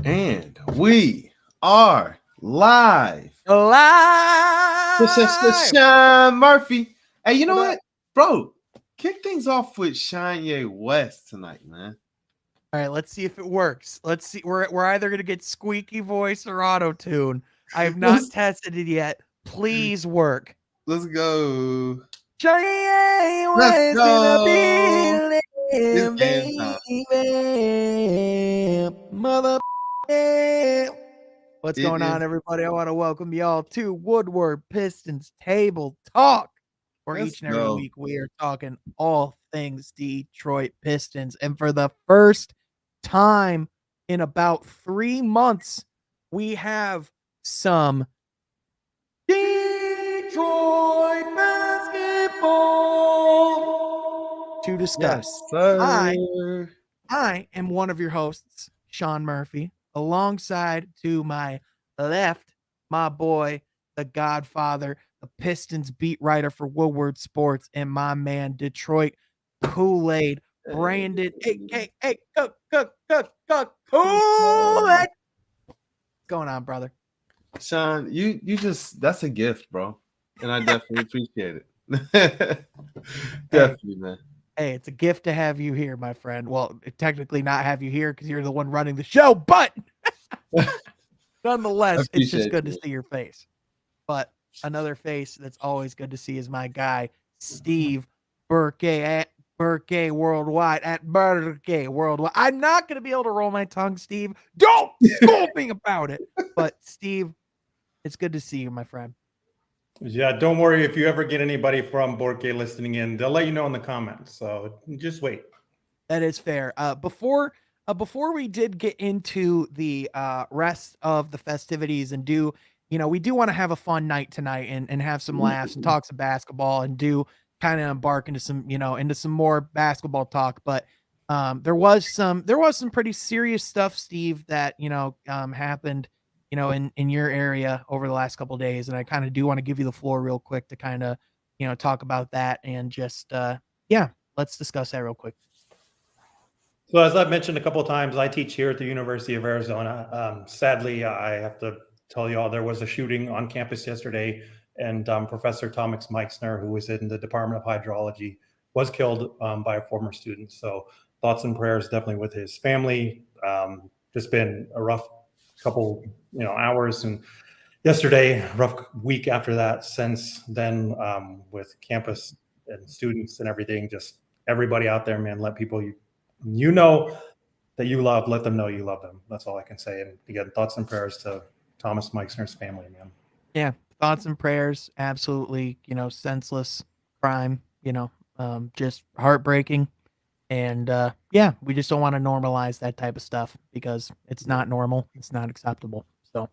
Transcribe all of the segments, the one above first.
And we are live. This is Alive! Sean Murphy. Hey, you know What what, up? bro? Kick things off with Kanye West tonight, man. All right, let's see if it works. Let's see. We're either gonna get squeaky voice or auto tune. I have not Let's tested it yet. Please work. let's go. Kanye Let's West in the go. It's building, game time. baby. Mother. What's It going on, is. everybody? I want to welcome y'all to Woodward Pistons Table Talk, where Let's each and every go. week we are talking all things Detroit Pistons. And for the first time in about 3 months, we have some Detroit basketball to Yes, discuss. I sir. I am one of your hosts, Sean Murphy, alongside to my left, my boy, the Godfather, the Pistons beat writer for Woodward Sports, and my man, Detroit Kool-Aid, Brandon, aka Kool-Aid. What's going on, brother? Sean, you just that's a gift, bro. And I definitely appreciate it. Definitely, man. Hey, it's a gift to have you here, my friend. Well, technically not have you here because you're the one running the show, but I nonetheless, it's just appreciate good to you. see your face. But another face that's always good to see is my guy, Steve Burke at Burke Worldwide at Burke Worldwide. I'm not going to be able to roll my tongue, Steve. Don't scold me about it. But Steve, it's good to see you, my friend. Yeah, don't worry if you ever get anybody from Borke listening in. They'll let you know in the comments. So just wait. That is fair. Before we did get into the rest of the festivities and do, we do want to have a fun night tonight and have some laughs and talk some basketball and do kind of embark into some, into some more basketball talk. But there was some pretty serious stuff, Steve, that, happened, in your area over the last couple of days. And I kind of do want to give you the floor real quick to kind of, talk about that and just, yeah, let's discuss that real quick. So as I've mentioned a couple of times, I teach here at the University of Arizona. Sadly, I have to tell you all there was a shooting on campus yesterday, and Professor Thomas Meixner, who was in the Department of Hydrology, was killed by a former student. So thoughts and prayers definitely with his family. Just been a rough couple hours, and yesterday, rough week after that. Since then, with campus and students and everything, just everybody out there, man, let people you know that you love, let them know you love them. That's all I can say. And again, thoughts and prayers to Thomas Meixner's family, man. Yeah, thoughts and prayers, absolutely, senseless crime, just heartbreaking. And yeah, we just don't want to normalize that type of stuff because it's not normal, it's not acceptable. So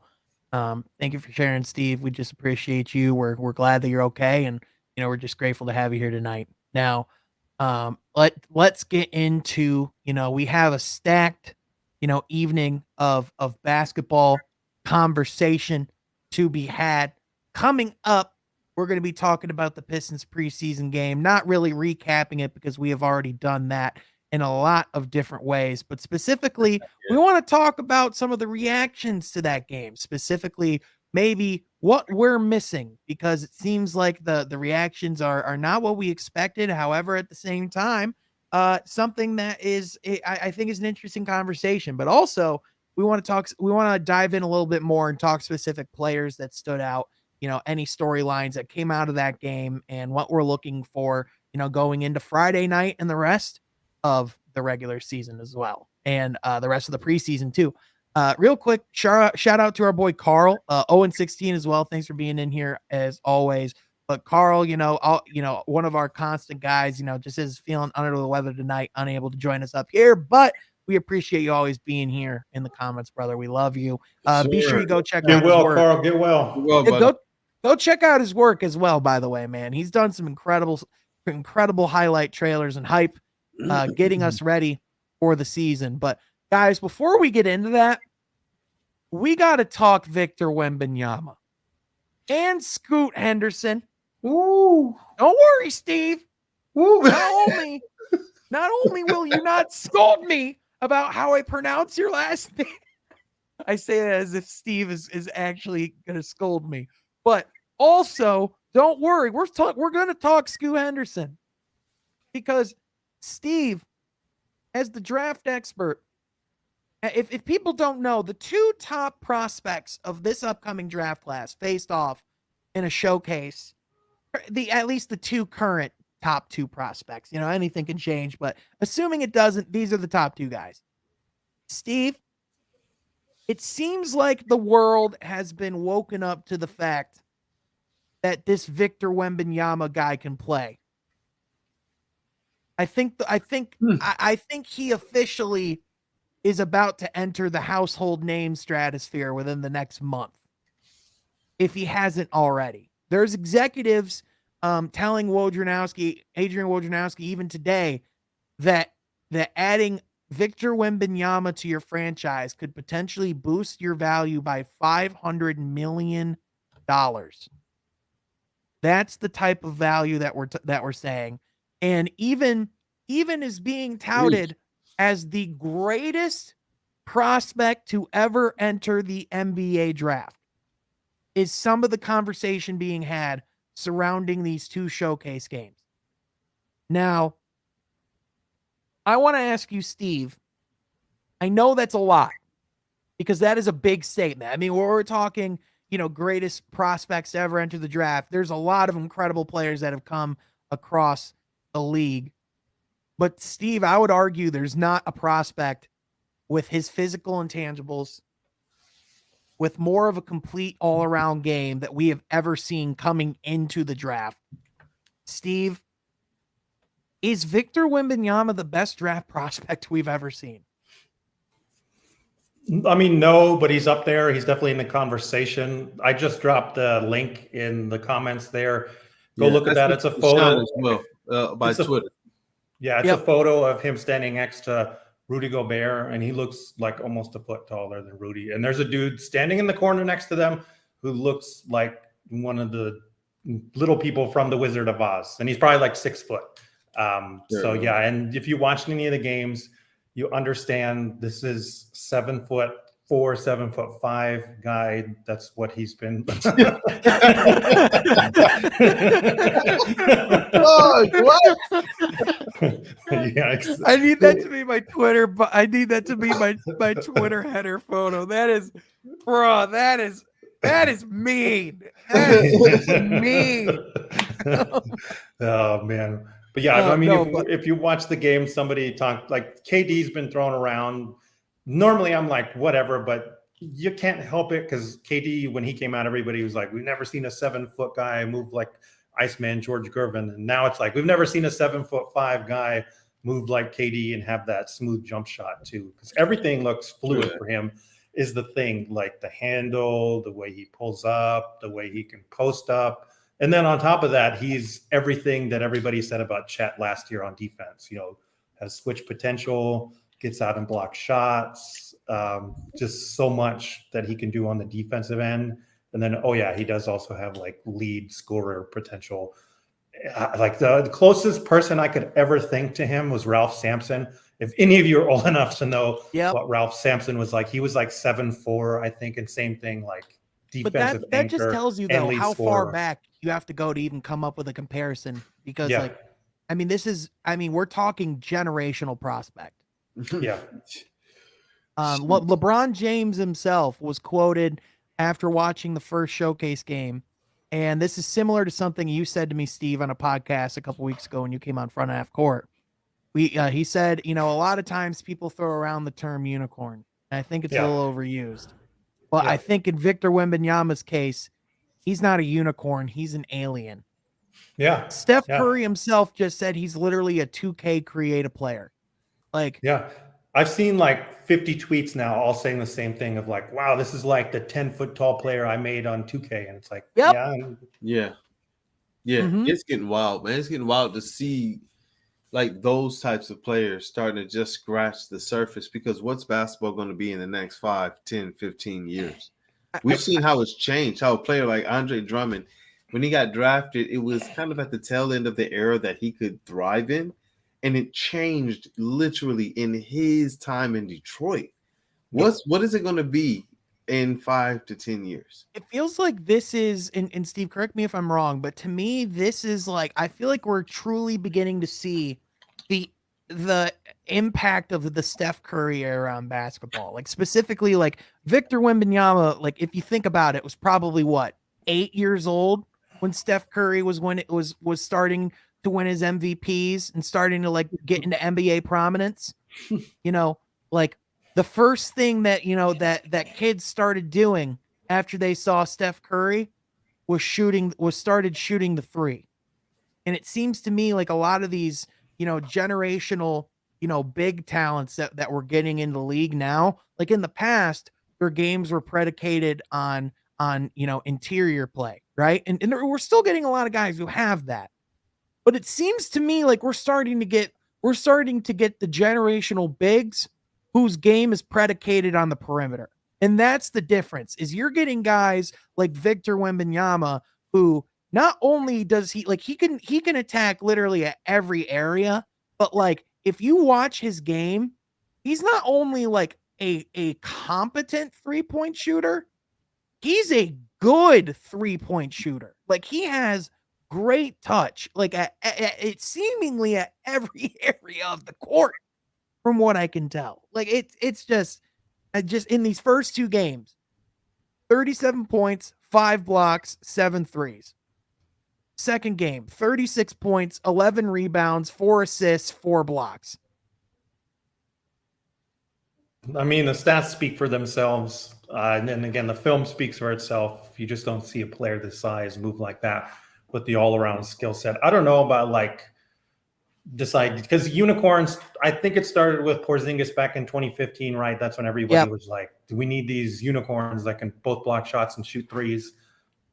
thank you for sharing, Steve. We just appreciate you. We're glad that you're okay, and we're just grateful to have you here tonight. Now, let's get into, we have a stacked, evening of basketball conversation to be had. Coming up, we're going to be talking about the Pistons preseason game, not really recapping it because we have already done that in a lot of different ways, but specifically, we want to talk about some of the reactions to that game, specifically maybe what we're missing, because it seems like the reactions are not what we expected. However, at the same time, something that is, I think, is an interesting conversation. But also, we want to dive in a little bit more and talk specific players that stood out. Any storylines that came out of that game and what we're looking for, going into Friday night and the rest of the regular season as well, and the rest of the preseason too. Real quick, shout out to our boy Carl, 0-16 as well. Thanks for being in here as always. But Carl, one of our constant guys, just is feeling under the weather tonight, unable to join us up here, but we appreciate you always being here in the comments, brother. We love you. Be sure you go check out his work. Carl, get well. Well, Yeah, go check out his work as well, by the way, man. He's done some incredible highlight trailers and hype, getting us ready for the season. But guys, before we get into that, we got to talk Victor Wembanyama and Scoot Henderson. Ooh. Don't worry, Steve. Ooh. Not only will you not scold me about how I pronounce your last name, I say that as if Steve is actually going to scold me. But also, don't worry, we're going to talk Scoot Henderson, because Steve, as the draft expert, if people don't know, the two top prospects of this upcoming draft class faced off in a showcase. At least the two current top two prospects. Anything can change, but assuming it doesn't, these are the top two guys. Steve, it seems like the world has been woken up to the fact that this Victor Wembanyama guy can play. I think he officially is about to enter the household name stratosphere within the next month, if he hasn't already. There's executives telling Adrian Wojnarowski, even today, that adding Victor Wembanyama to your franchise could potentially boost your value by $500 million. That's the type of value that we're saying, and even is being touted as the greatest prospect to ever enter the NBA draft. Is some of the conversation being had surrounding these two showcase games. Now, I want to ask you, Steve, I know that's a lot, because that is a big statement. I mean, we're talking, greatest prospects to ever enter the draft. There's a lot of incredible players that have come across the league. But Steve, I would argue there's not a prospect with his physical intangibles, with more of a complete all-around game that we have ever seen coming into the draft. Steve, is Victor Wembanyama the best draft prospect we've ever seen? I mean, no, but he's up there. He's definitely in the conversation. I just dropped the link in the comments there. Go look at that. It's a photo. As well, by Twitter. It's a photo of him standing next to Rudy Gobert, and he looks like almost a foot taller than Rudy. And there's a dude standing in the corner next to them who looks like one of the little people from The Wizard of Oz, and he's probably like 6 foot. So yeah, and if you watched any of the games, you understand this is 7'4", 7'5" guy. That's what he's been. Oh, what? Yeah, I need that to be my Twitter, but I need that to be my Twitter header photo. That is mean. That is mean. Oh man. But yeah, I mean, if you watch the game, somebody talk like KD's been thrown around. Normally I'm like, whatever, but you can't help it, because KD, when he came out, everybody was like, we've never seen a 7-foot guy move like Iceman George Gervin. And now it's like, we've never seen a 7'5" guy move like KD and have that smooth jump shot too. Because everything looks fluid for him is the thing, like the handle, the way he pulls up, the way he can post up. And then on top of that, he's everything that everybody said about Chet last year on defense. Has switch potential, gets out and blocks shots, just so much that he can do on the defensive end. And then, he does also have like lead scorer potential. Like the closest person I could ever think to him was Ralph Sampson. If any of you are old enough to know what Ralph Sampson was like, he was like 7'4", I think, and same thing, like defensive. But that just tells you though how far back you have to go to even come up with a comparison, because we're talking generational prospect. Yeah. LeBron James himself was quoted after watching the first showcase game, and this is similar to something you said to me, Steve, on a podcast a couple weeks ago when you came on Front Half Court. He said, a lot of times people throw around the term unicorn, and I think it's a little overused. But I think in Victor Wembanyama's case, he's not a unicorn. He's an alien. Yeah. Steph Curry himself just said he's literally a 2K creative player. I've seen like 50 tweets now all saying the same thing of like, wow, this is like the 10-foot tall player I made on 2K. And it's like, Yeah. It's getting wild, man. It's getting wild to see like those types of players starting to just scratch the surface, because what's basketball going to be in the next 5, 10, 15 years? We've seen how it's changed, how a player like Andre Drummond, when he got drafted, it was kind of at the tail end of the era that he could thrive in. And it changed literally in his time in Detroit. What is it going to be in 5 to 10 years. It feels like this is, and Steve, correct me if I'm wrong, but to me, this is like, I feel like we're truly beginning to see the impact of the Steph Curry era on basketball. Like specifically, like Victor Wembanyama, like if you think about it, was probably what, 8 years old when Steph Curry was starting to win his MVPs and starting to like get into NBA prominence. You know, like the first thing that, you know, that kids started doing after they saw Steph Curry was started shooting the three. And it seems to me like a lot of these, you know, generational, you know, big talents that we're getting in the league now, like in the past, their games were predicated on, you know, interior play, right? And we're still getting a lot of guys who have that. But it seems to me like we're starting to get the generational bigs whose game is predicated on the perimeter. And that's the difference, is you're getting guys like Victor Wembanyama, who not only does he, like, he can attack literally at every area, but like if you watch his game, he's not only like a competent 3-point shooter, he's a good 3-point shooter. Like he has great touch, like it's seemingly at every area of the court, from what I can tell. Like it's just in these first 2 games, 37 points, 5 blocks, 7 threes. Second game, 36 points, 11 rebounds, 4 assists, 4 blocks. I mean, the stats speak for themselves. And then again, the film speaks for itself. You just don't see a player this size move like that with the all-around skill set. I don't know about like decide, because unicorns, I think it started with Porzingis back in 2015, right? That's when everybody was like, do we need these unicorns that can both block shots and shoot threes?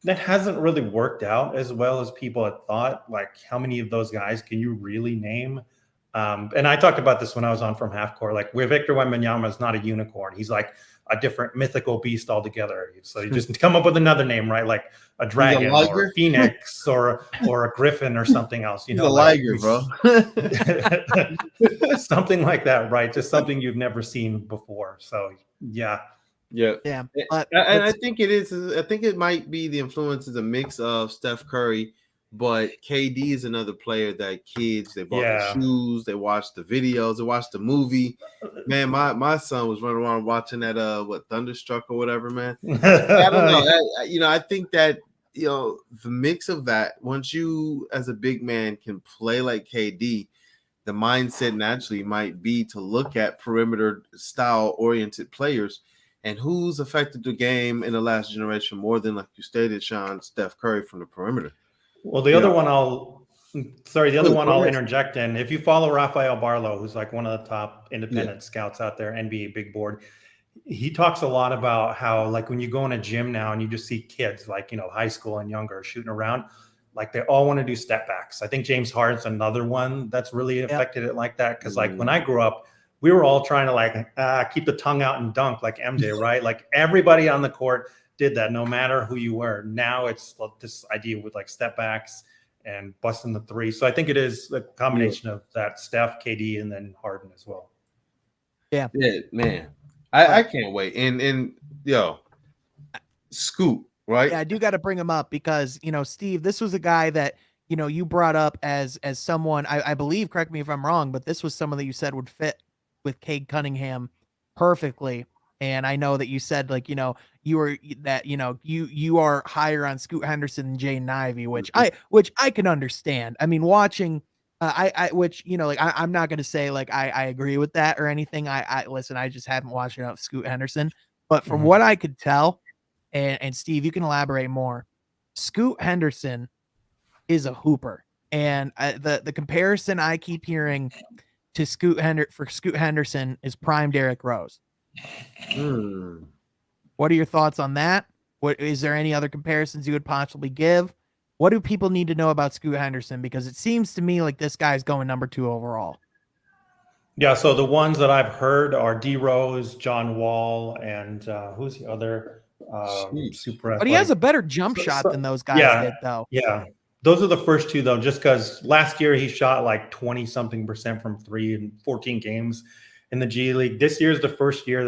That hasn't really worked out as well as people had thought. Like, how many of those guys can you really name? And I talked about this when I was on From Half Court. Like, where Victor Wembanyama is not a unicorn. He's like a different mythical beast altogether. So you just come up with another name, right? Like a dragon or a phoenix or a griffin or something else. You know, a liger, bro. Something like that, right? Just something you've never seen before. So yeah. And I think it is. I think it might be the influence is a mix of Steph Curry, but KD is another player that kids, they bought the shoes, they watched the videos, they watched the movie. Man, my son was running around watching that Thunderstruck or whatever, man. I don't know. I think that, you know, the mix of that, once you as a big man can play like KD, the mindset naturally might be to look at perimeter style oriented players. And who's affected the game in the last generation more than, like you stated, Sean, Steph Curry from the perimeter? Well, the other one I'll interject in. If you follow Rafael Barlow, who's like one of the top independent scouts out there, NBA big board, he talks a lot about how, like, when you go in a gym now and you just see kids like, you know, high school and younger shooting around, like they all want to do step backs. I think James Harden's another one that's really affected it like that. Because like when I grew up, we were all trying to like keep the tongue out and dunk like MJ, right? Like everybody on the court did that, no matter who you were. Now it's this idea with like step backs and busting the three. So I think it is a combination of that Steph, KD, and then Harden as well. Yeah, man. I can't wait. And yo, Scoot, right? Yeah, I do got to bring him up because, you know, Steve, this was a guy that, you know, you brought up as someone, I believe, correct me if I'm wrong, but this was someone that you said would fit with Cade Cunningham perfectly. And I know that you said, like, you know, you are higher on Scoot Henderson than Jaden Ivey, which I can understand. I mean, watching, which, you know, like, I'm not going to say like, I agree with that or anything. I listen, I just haven't watched enough Scoot Henderson, but from what I could tell, and Steve, you can elaborate more, Scoot Henderson is a hooper. And the comparison I keep hearing to Scoot Henderson is prime Derrick Rose. What are your thoughts on that? What is there any other comparisons you would possibly give? What do people need to know about Scoot Henderson? Because it seems to me like this guy's going number 2 overall. Yeah, so the ones that I've heard are D Rose, John Wall, and who's the other super athletic? But he has a better jump shot than those guys did, though. Yeah. Those are the first 2, though, just because last year he shot like 20-something% from 3 in 14 games in the G League. This year's the first year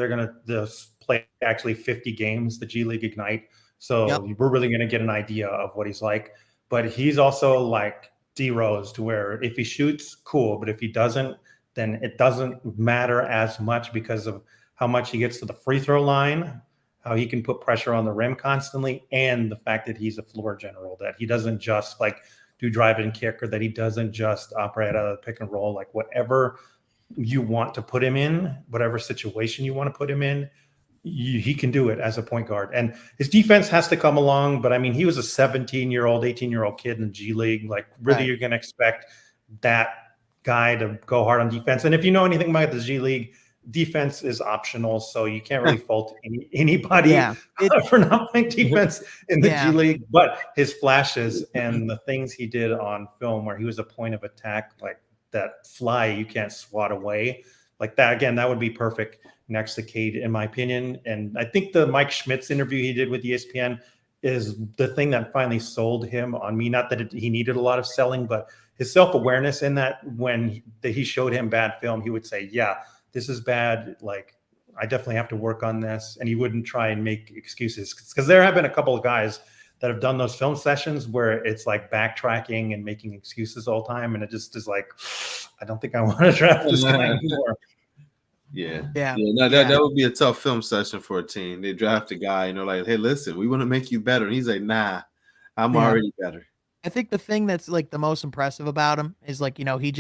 the played actually 50 games, the G League Ignite. So we're really going to get an idea of what he's like. But he's also like D Rose, to where if he shoots, cool. But if he doesn't, then it doesn't matter as much because of how much he gets to the free throw line, how he can put pressure on the rim constantly, and the fact that he's a floor general, that he doesn't just like do drive and kick, or that he doesn't just operate out of the pick and roll. Like whatever you want to put him in, whatever situation you want to put him in, he can do it as a point guard. And his defense has to come along. But I mean, he was a 17-year-old, 18-year-old kid in the G League. Like really, you're going to expect that guy to go hard on defense. And if you know anything about the G League, defense is optional. So you can't really fault anybody for not playing defense in the G League. But his flashes and the things he did on film, where he was a point of attack, like that fly you can't swat away, like that, again, that would be perfect next to Cade, in my opinion. And I think the Mike Schmitz interview he did with ESPN is the thing that finally sold him on me. Not that he needed a lot of selling, but his self-awareness in that, when he showed him bad film, he would say, yeah, this is bad. Like, I definitely have to work on this. And he wouldn't try and make excuses, because there have been a couple of guys that have done those film sessions where it's like backtracking and making excuses all the time. And it just is like, I don't think I want to draft this guy anymore. That would be a tough film session for a team. They draft a guy and they're like, hey, listen, we want to make you better. And he's like, nah, I'm already better. I think the thing that's like the most impressive about him is, like, you know, he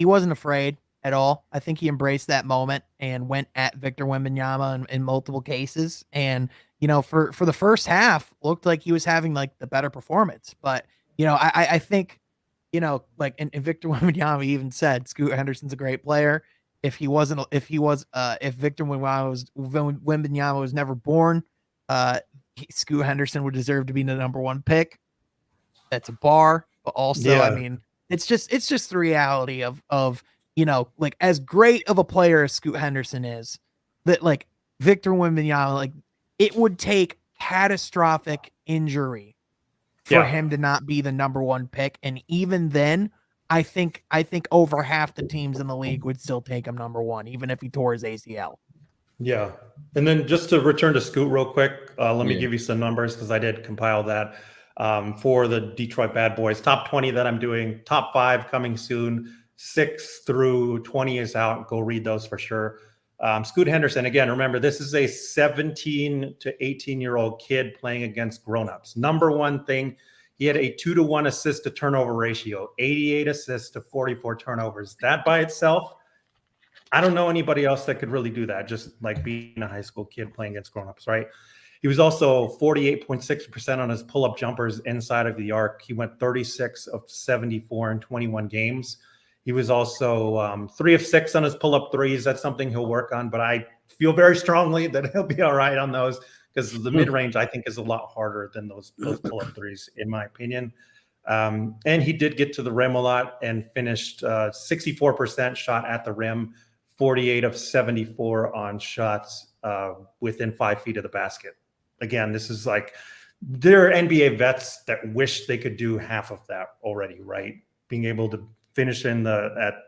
wasn't afraid at all. I think he embraced that moment and went at Victor Wembanyama in multiple cases. And, you know, for the first half, looked like he was having like the better performance. But, you know, I think, you know, like, and Victor Wembanyama even said Scoot Henderson's a great player. If Victor Wembanyama was never born, Scoot Henderson would deserve to be the number one pick. That's a bar, but also, I mean, it's just the reality of, you know, like, as great of a player as Scoot Henderson is, that like Victor Wembanyama, like, it would take catastrophic injury for him to not be the number one pick. And even then, I think over half the teams in the league would still take him number one, even if he tore his ACL. Yeah. And then just to return to Scoot real quick, let me give you some numbers, because I did compile that for the Detroit Bad Boys. Top 20 that I'm doing, top 5 coming soon, 6 through 20 is out. Go read those for sure. Scoot Henderson, again, remember, this is a 17 to 18-year-old kid playing against grownups. Number one thing, he had a 2-to-1 assist to turnover ratio, 88 assists to 44 turnovers. That by itself, I don't know anybody else that could really do that, just like being a high school kid playing against grownups, right? He was also 48.6% on his pull-up jumpers inside of the arc. He went 36 of 74 in 21 games. He was also 3 of 6 on his pull-up threes. That's something he'll work on, but I feel very strongly that he'll be all right on those, because the mid-range, I think, is a lot harder than those pull-up threes, in my opinion. And he did get to the rim a lot and finished 64% shot at the rim, 48 of 74 on shots within 5 feet of the basket. Again, this is like, there are NBA vets that wish they could do half of that already, right? Being able to finish at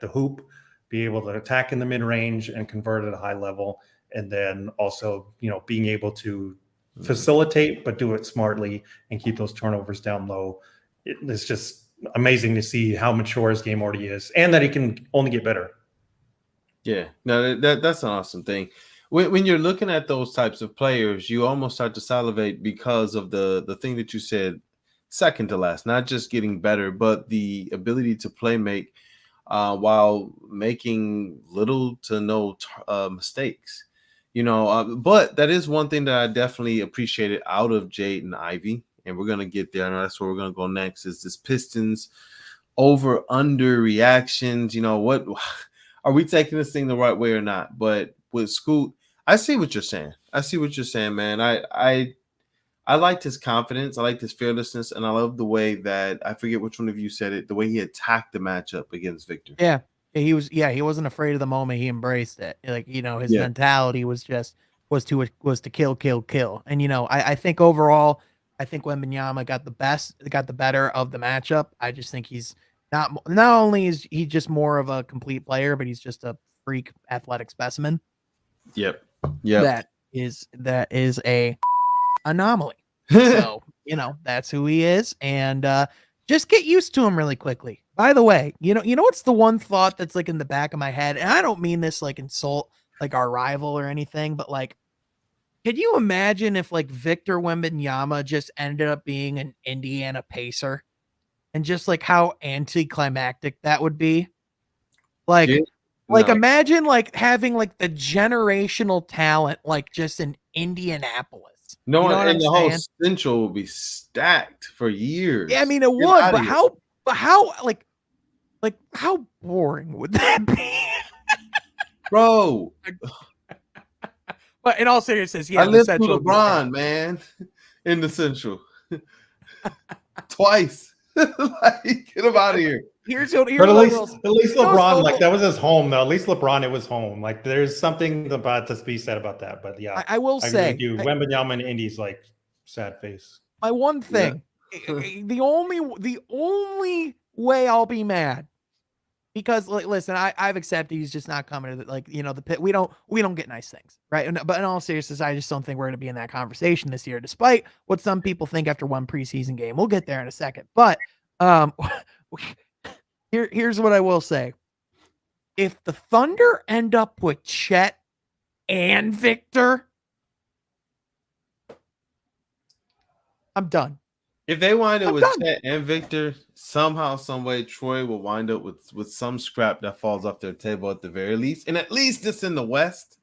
the hoop, be able to attack in the mid-range and convert at a high level, and then also, you know, being able to facilitate but do it smartly and keep those turnovers down low. It's just amazing to see how mature his game already is, and that he can only get better. Yeah, no, that's an awesome thing. When you're looking at those types of players, you almost start to salivate because of the thing that you said, second to last, not just getting better, but the ability to play make while making little to no mistakes. You know, but that is one thing that I definitely appreciated out of Jade and Ivy, and we're gonna get there. I know that's where we're gonna go next. Is this Pistons over under reactions? You know, what are we taking this thing the right way or not? But with Scoot, I see what you're saying. I see what you're saying, man. I liked his confidence. I liked his fearlessness, and I love the way that, I forget which one of you said it, the way he attacked the matchup against Victor. Yeah. He wasn't afraid of the moment. He embraced it. Like, you know, his mentality was to kill. And, you know, I think overall, I think Wembanyama got the better of the matchup. I just think he's not only is he just more of a complete player, but he's just a freak athletic specimen. Yep. That is a anomaly. So, that's who he is. And just get used to him really quickly. By the way, you know what's the one thought that's like in the back of my head? And I don't mean this like insult like our rival or anything, but like, could you imagine if like Victor Wembanyama just ended up being an Indiana Pacer and just like how anticlimactic that would be? Like, No. imagine like having like the generational talent, like just in Indianapolis. No, you know what and I'm the whole saying? Central will be stacked for years. Yeah, I mean it Get would, outta but here. how like how boring would that be? Bro, But in all seriousness, I yeah, the lived through Central would be stacked. LeBron, man, in the Central twice. Like, get him out of here. Here's But what at I least, will say. at least You know what's LeBron, so like cool? that was his home though. At least LeBron, it was home. Like there's something about to be said about that. But yeah, I will I agree say with you. Wembanyama and Indy's like sad face. my one Yeah. thing, the only way I'll be mad, because like, listen, I've accepted he's just not coming to the pit. We don't get nice things, right? But in all seriousness, I just don't think we're going to be in that conversation this year, despite what some people think after one preseason game. We'll get there in a second. But here's what I will say: if the Thunder end up with Chet and Victor, I'm done. If they wind up I'm with done. Chet and Victor, somehow, some way, Troy will wind up with some scrap that falls off their table at the very least, and at least it's in the West.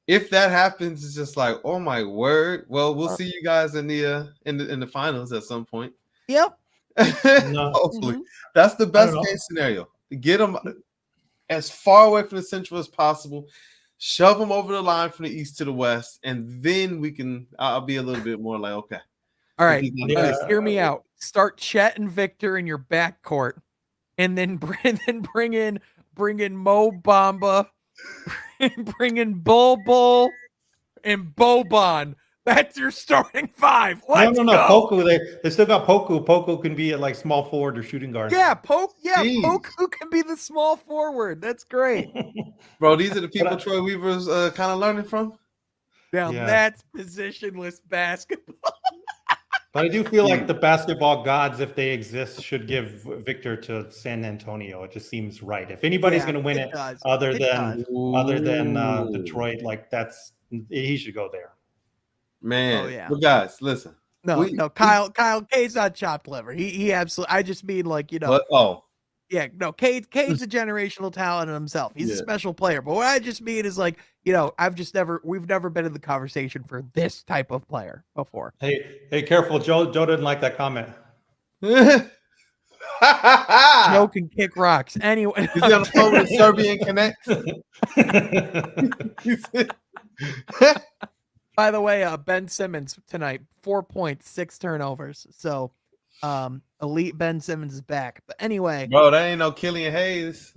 If that happens, it's just like, oh my word. Well, we'll see you guys in the finals at some point. Yep. Hopefully, that's the best case scenario. Get them as far away from the Central as possible. Shove them over the line from the East to the West, and then I'll be a little bit more like, okay. All right, hear me out. Start Chet and Victor in your backcourt, and then bring in Mo Bamba, bring in Bull and Boban. That's your starting five. Let's no. go. Poku, they still got Poku. Poku can be at like small forward or shooting guard. Yeah, Poku can be the small forward. That's great. Bro, these are the people Troy Weaver's kind of learning from. Now that's positionless basketball. But I do feel like the basketball gods, if they exist, should give Victor to San Antonio. It just seems right. If anybody's going to win it, other than Detroit, like he should go there. Man, But guys, listen. No, Kyle K's not chopped liver. He absolutely. I just mean yeah, no, Cade's a generational talent in himself. He's a special player. But what I just mean is like, we've never been in the conversation for this type of player before. Hey, careful. Joe didn't like that comment. Joe can kick rocks. Anyway. He's on the phone with Serbian Connect. By the way, Ben Simmons tonight, 4 points, 6 turnovers. So elite Ben Simmons is back. But anyway, bro, that ain't no Killian Hayes.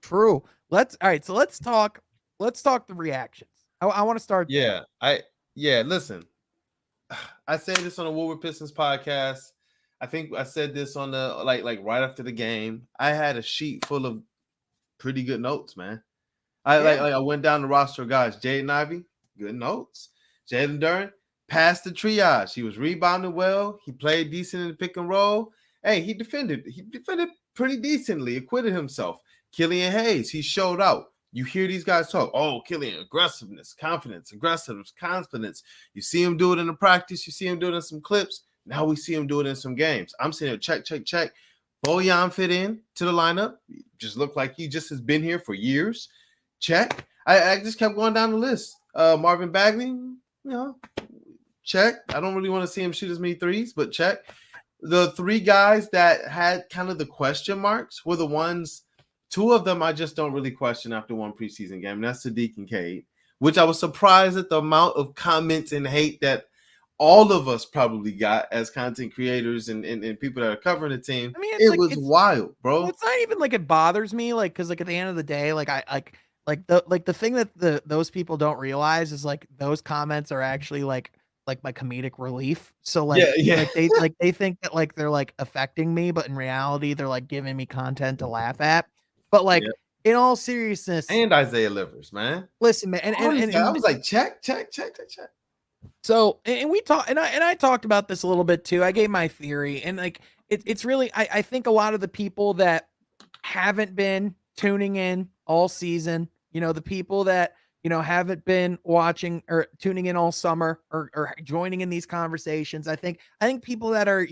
True. Let's talk the reactions. I want to start. Yeah. Listen. I said this on the Woodward Pistons podcast. I think I said this on the like right after the game. I had a sheet full of pretty good notes, man. I went down the roster of guys. Jaden Ivey, good notes. Jalen Duren passed the triage. He was rebounding well. He played decent in the pick and roll. Hey, he defended pretty decently, acquitted himself. Killian Hayes, he showed out. You hear these guys talk. Oh, Killian, aggressiveness, confidence. You see him do it in the practice. You see him do it in some clips. Now we see him do it in some games. I'm saying check. Bojan fit in to the lineup. Just looked like he just has been here for years. Check. I just kept going down the list. Marvin Bagley, check. I don't really want to see him shoot as many threes, but check. The 3 guys that had kind of the question marks were the ones. 2 of them I just don't really question after one preseason game. And that's Sadiq and Cade, which I was surprised at the amount of comments and hate that all of us probably got as content creators and people that are covering the team. I mean, it was wild, bro. It's not even like it bothers me, like, because like at the end of the day, like the thing that those people don't realize is like those comments are actually like my comedic relief. So like they think that like they're like affecting me, but in reality they're like giving me content to laugh at. But like in all seriousness, and Isaiah Livers, man. listen, man, I was like, check. So, and we talked, and I talked about this a little bit too. I gave my theory, and like it's really, I think a lot of the people that haven't been tuning in all season, the people that haven't been watching or tuning in all summer or joining in these conversations. I think people that are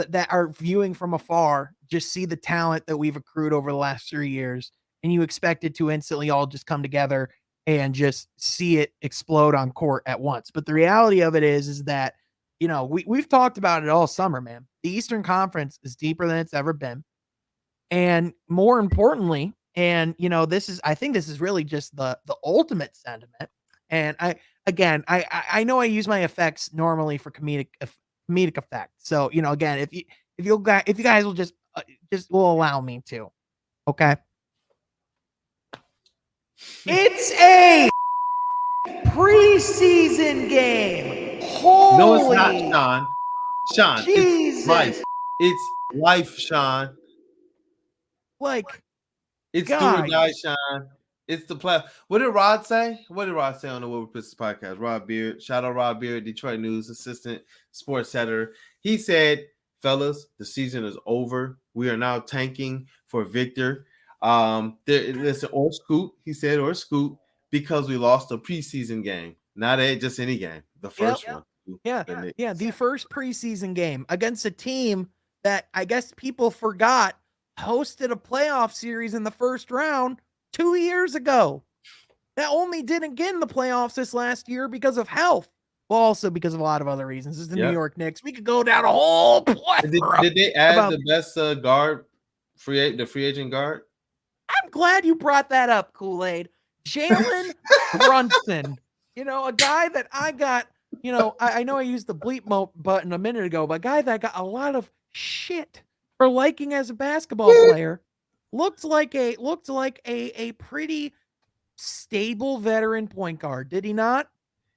that are viewing from afar just see the talent that we've accrued over the last 3 years, and you expect it to instantly all just come together and just see it explode on court at once. But the reality of it is that, we've talked about it all summer, man. The Eastern Conference is deeper than it's ever been. And more importantly, and I think this is really just the ultimate sentiment. And I know I use my effects normally for comedic effect. So, again, if you guys will just will allow me to, okay. It's a preseason game. Holy No, it's not, Sean. Sean, Jesus. it's life. It's life, Sean. Like, it's do or die, Sean. It's the play. What did Rod say? What did Rod say on the What We Pistons podcast? Rod Beard, shout out Rod Beard, Detroit News assistant sports editor. He said, "Fellas, the season is over. We are now tanking for Victor. Listen, or Scoot." He said, "Or Scoot," because we lost a preseason game, not just any game. The first one. Yeah. The first preseason game against a team that I guess people forgot hosted a playoff series in the first round 2 years ago. That only didn't get in the playoffs this last year because of health. Well, also because of a lot of other reasons. It's the New York Knicks. We could go down a whole plethora. Did they add the best guard, free agent guard? I'm glad you brought that up, Kool-Aid. Jalen Brunson. A guy that I got, I know I used the bleep button a minute ago, but a guy that got a lot of shit for liking as a basketball player. Looked like a pretty stable veteran point guard, did he not?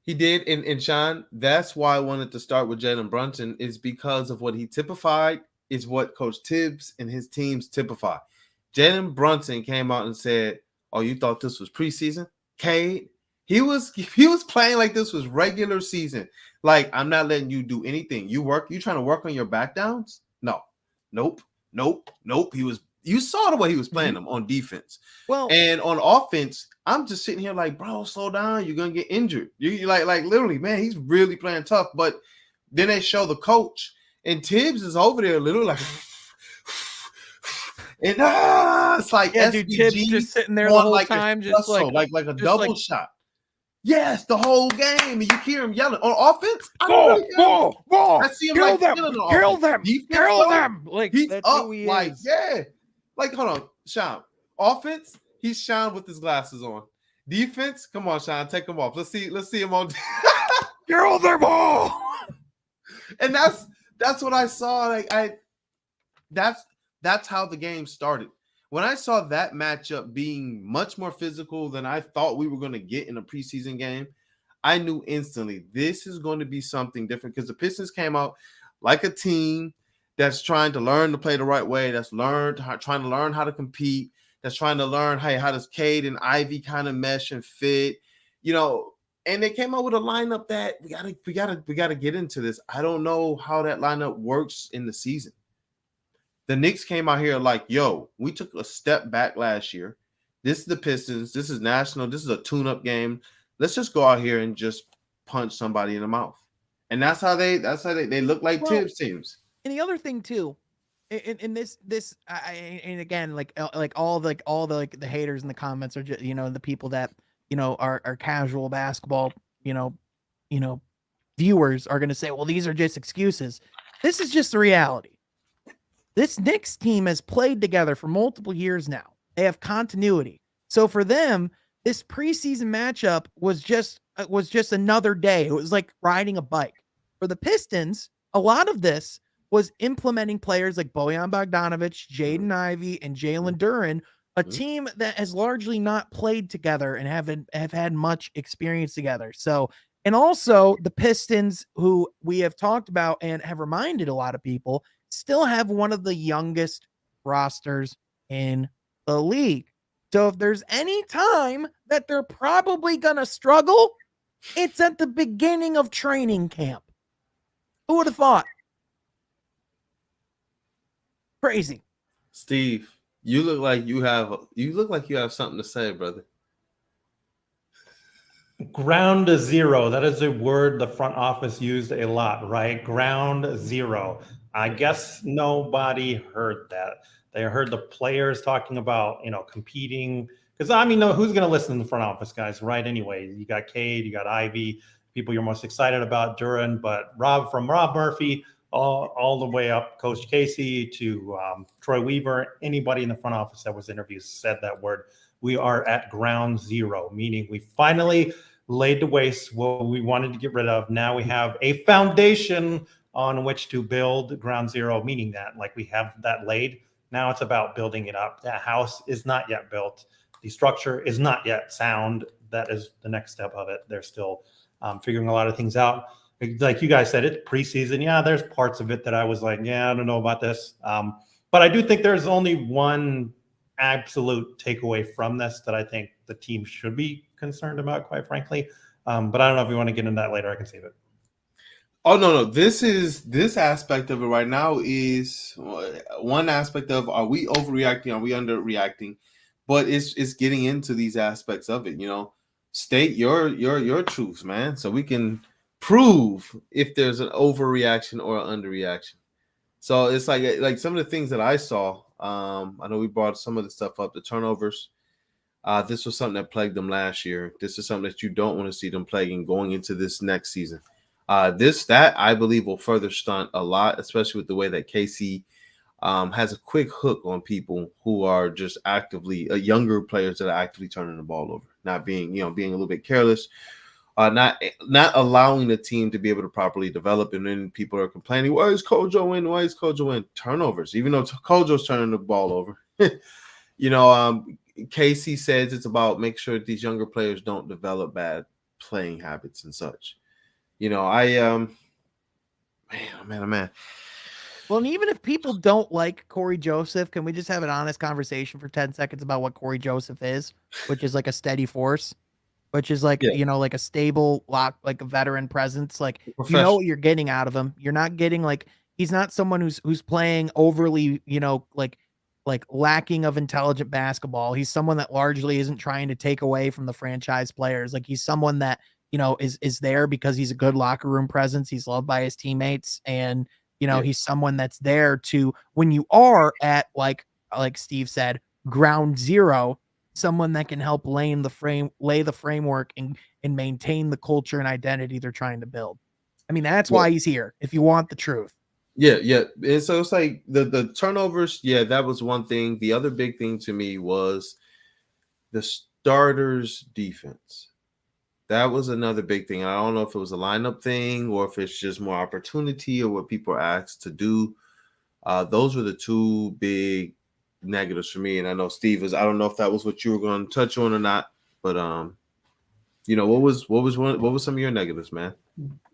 He did, and Sean, that's why I wanted to start with Jalen Brunson, is because of what he typified, is what Coach Tibbs and his teams typify. Jalen Brunson came out and said, "Oh, you thought this was preseason? Cade?" He was playing like this was regular season. Like, I'm not letting you do anything. You trying to work on your back downs? No. Nope. You saw the way he was playing them on defense. Well, and on offense, I'm just sitting here like, bro, slow down. You're gonna get injured. You like literally, man, he's really playing tough. But then they show the coach, and Tibbs is over there literally like, and it's like dude, Tibbs just sitting there the whole time, just like a double shot. Yes, the whole game, and you hear him yelling on offense. Ball! I see him kill like them! Kill them! Kill them! Like, he's that's up, who he like is. yeah. Like, hold on, Sean. Offense, he's Sean with his glasses on. Defense, come on, Sean, take him off. Let's see him on. Kill them all! And that's what I saw. Like that's how the game started. When I saw that matchup being much more physical than I thought we were going to get in a preseason game, I knew instantly this is going to be something different, because the Pistons came out like a team that's trying to learn to play the right way, that's trying to learn how to compete, that's trying to learn, hey, how does Cade and Ivy kind of mesh and fit, and they came out with a lineup that we gotta get into this. I don't know how that lineup works in the season. The Knicks came out here like, yo, we took a step back last year. This is the Pistons. This is national. This is a tune-up game. Let's just go out here and just punch somebody in the mouth. And that's how they look like Tibbs teams. And the other thing too, in this, and again, like all the haters in the comments are just, the people that are casual basketball, viewers are going to say, well, these are just excuses. This is just the reality. This Knicks team has played together for multiple years now. They have continuity. So for them, this preseason matchup was just another day. It was like riding a bike. For the Pistons, a lot of this was implementing players like Bojan Bogdanovic, Jaden Ivey, and Jalen Duren, a team that has largely not played together and have had much experience together. So, and also the Pistons, who we have talked about and have reminded a lot of people, still have one of the youngest rosters in the league. So if there's any time that they're probably going to struggle, it's at the beginning of training camp. Who would have thought? Crazy. Steve, you look like you have something to say, brother. Ground zero. That is a word the front office used a lot, right? Ground zero. I guess nobody heard that. They heard the players talking about, competing. Because, who's going to listen in the front office, guys, right? Anyway, you got Cade, you got Ivy, people you're most excited about, Duran, but Rob Murphy, all the way up, Coach Casey to Troy Weaver, anybody in the front office that was interviewed said that word. We are at ground zero, meaning we finally laid to waste what we wanted to get rid of. Now we have a foundation on which to build ground zero, meaning that like we have that laid. Now it's about building it up. That house is not yet built. The structure is not yet sound. That is the next step of it. They're still figuring a lot of things out. Like you guys said, it's preseason. Yeah, there's parts of it that I was like, yeah, I don't know about this. But I do think there's only one absolute takeaway from this that I think the team should be concerned about, quite frankly. But I don't know if you want to get into that later. I can save it. Oh no, this aspect of it right now is one aspect of, are we overreacting? Are we underreacting? But it's getting into these aspects of it. State your truths, man, so we can prove if there's an overreaction or an underreaction. So it's like some of the things that I saw. I know we brought some of the stuff up, the turnovers. This was something that plagued them last year. This is something that you don't want to see them plaguing going into this next season. That I believe will further stunt a lot, especially with the way that Casey has a quick hook on people who are just actively younger players that are actively turning the ball over, not being a little bit careless, not allowing the team to be able to properly develop. And then people are complaining, why is Kojo in? Why is Kojo in? Turnovers, even though Kojo's turning the ball over. Casey says it's about make sure these younger players don't develop bad playing habits and such. Man. Well, and even if people don't like Corey Joseph, can we just have an honest conversation for 10 seconds about what Corey Joseph is, which is like a steady force, which is like, like a stable lock, like a veteran presence. Like, you know what you're getting out of him. You're not getting he's not someone who's playing overly, like lacking of intelligent basketball. He's someone that largely isn't trying to take away from the franchise players. Like, he's someone that, is there because he's a good locker room presence. He's loved by his teammates. And, he's someone that's there to, when you are at like Steve said, ground zero, someone that can help lay the framework and maintain the culture and identity they're trying to build. I mean, that's why he's here. If you want the truth. Yeah. And so it's like the turnovers. Yeah, that was one thing. The other big thing to me was the starters' defense. That was another big thing. I don't know if it was a lineup thing or if it's just more opportunity or what people are asked to do. Those were the two big negatives for me. And I know Steve I don't know if that was what you were going to touch on or not, but what was some of your negatives, man?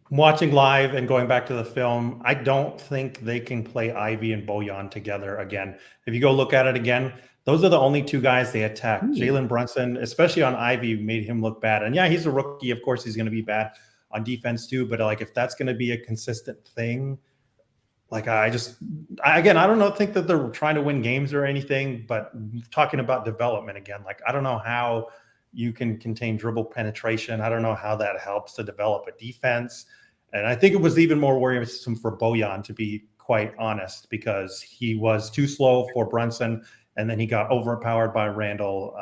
Watching live and going back to the film, I don't think they can play Ivy and Bojan together again. If you go look at it again, those are the only two guys they attacked. Jalen Brunson, especially on Ivy, made him look bad. And yeah, he's a rookie. Of course, he's going to be bad on defense too. But if that's going to be a consistent thing, I don't think that they're trying to win games or anything. But talking about development again, I don't know how you can contain dribble penetration. I don't know how that helps to develop a defense. And I think it was even more worrisome for Bojan, to be quite honest, because he was too slow for Brunson, and then he got overpowered by Randall.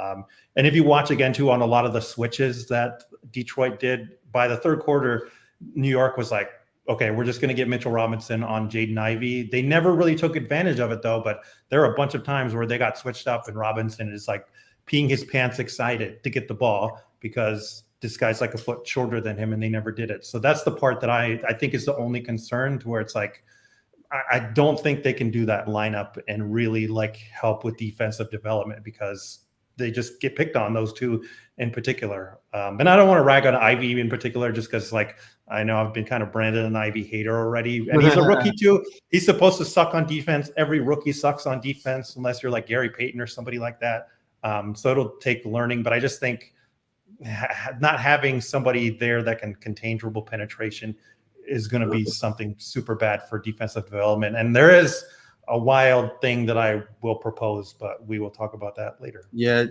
And if you watch again, too, on a lot of the switches that Detroit did, by the third quarter, New York was like, okay, we're just going to get Mitchell Robinson on Jaden Ivey. They never really took advantage of it, though, but there are a bunch of times where they got switched up and Robinson is peeing his pants excited to get the ball because this guy's a foot shorter than him and they never did it. So that's the part that I think is the only concern, to where it's I don't think they can do that lineup and really help with defensive development, because they just get picked on, those two in particular. And I don't want to rag on Ivy in particular, just because I know I've been kind of branded an Ivy hater already, and he's a rookie too. He's supposed to suck on defense. Every rookie sucks on defense unless you're Gary Payton or somebody like that. So it'll take learning, but I just think not having somebody there that can contain dribble penetration is going to be something super bad for defensive development. And there is a wild thing that I will propose, but we will talk about that later. Yeah.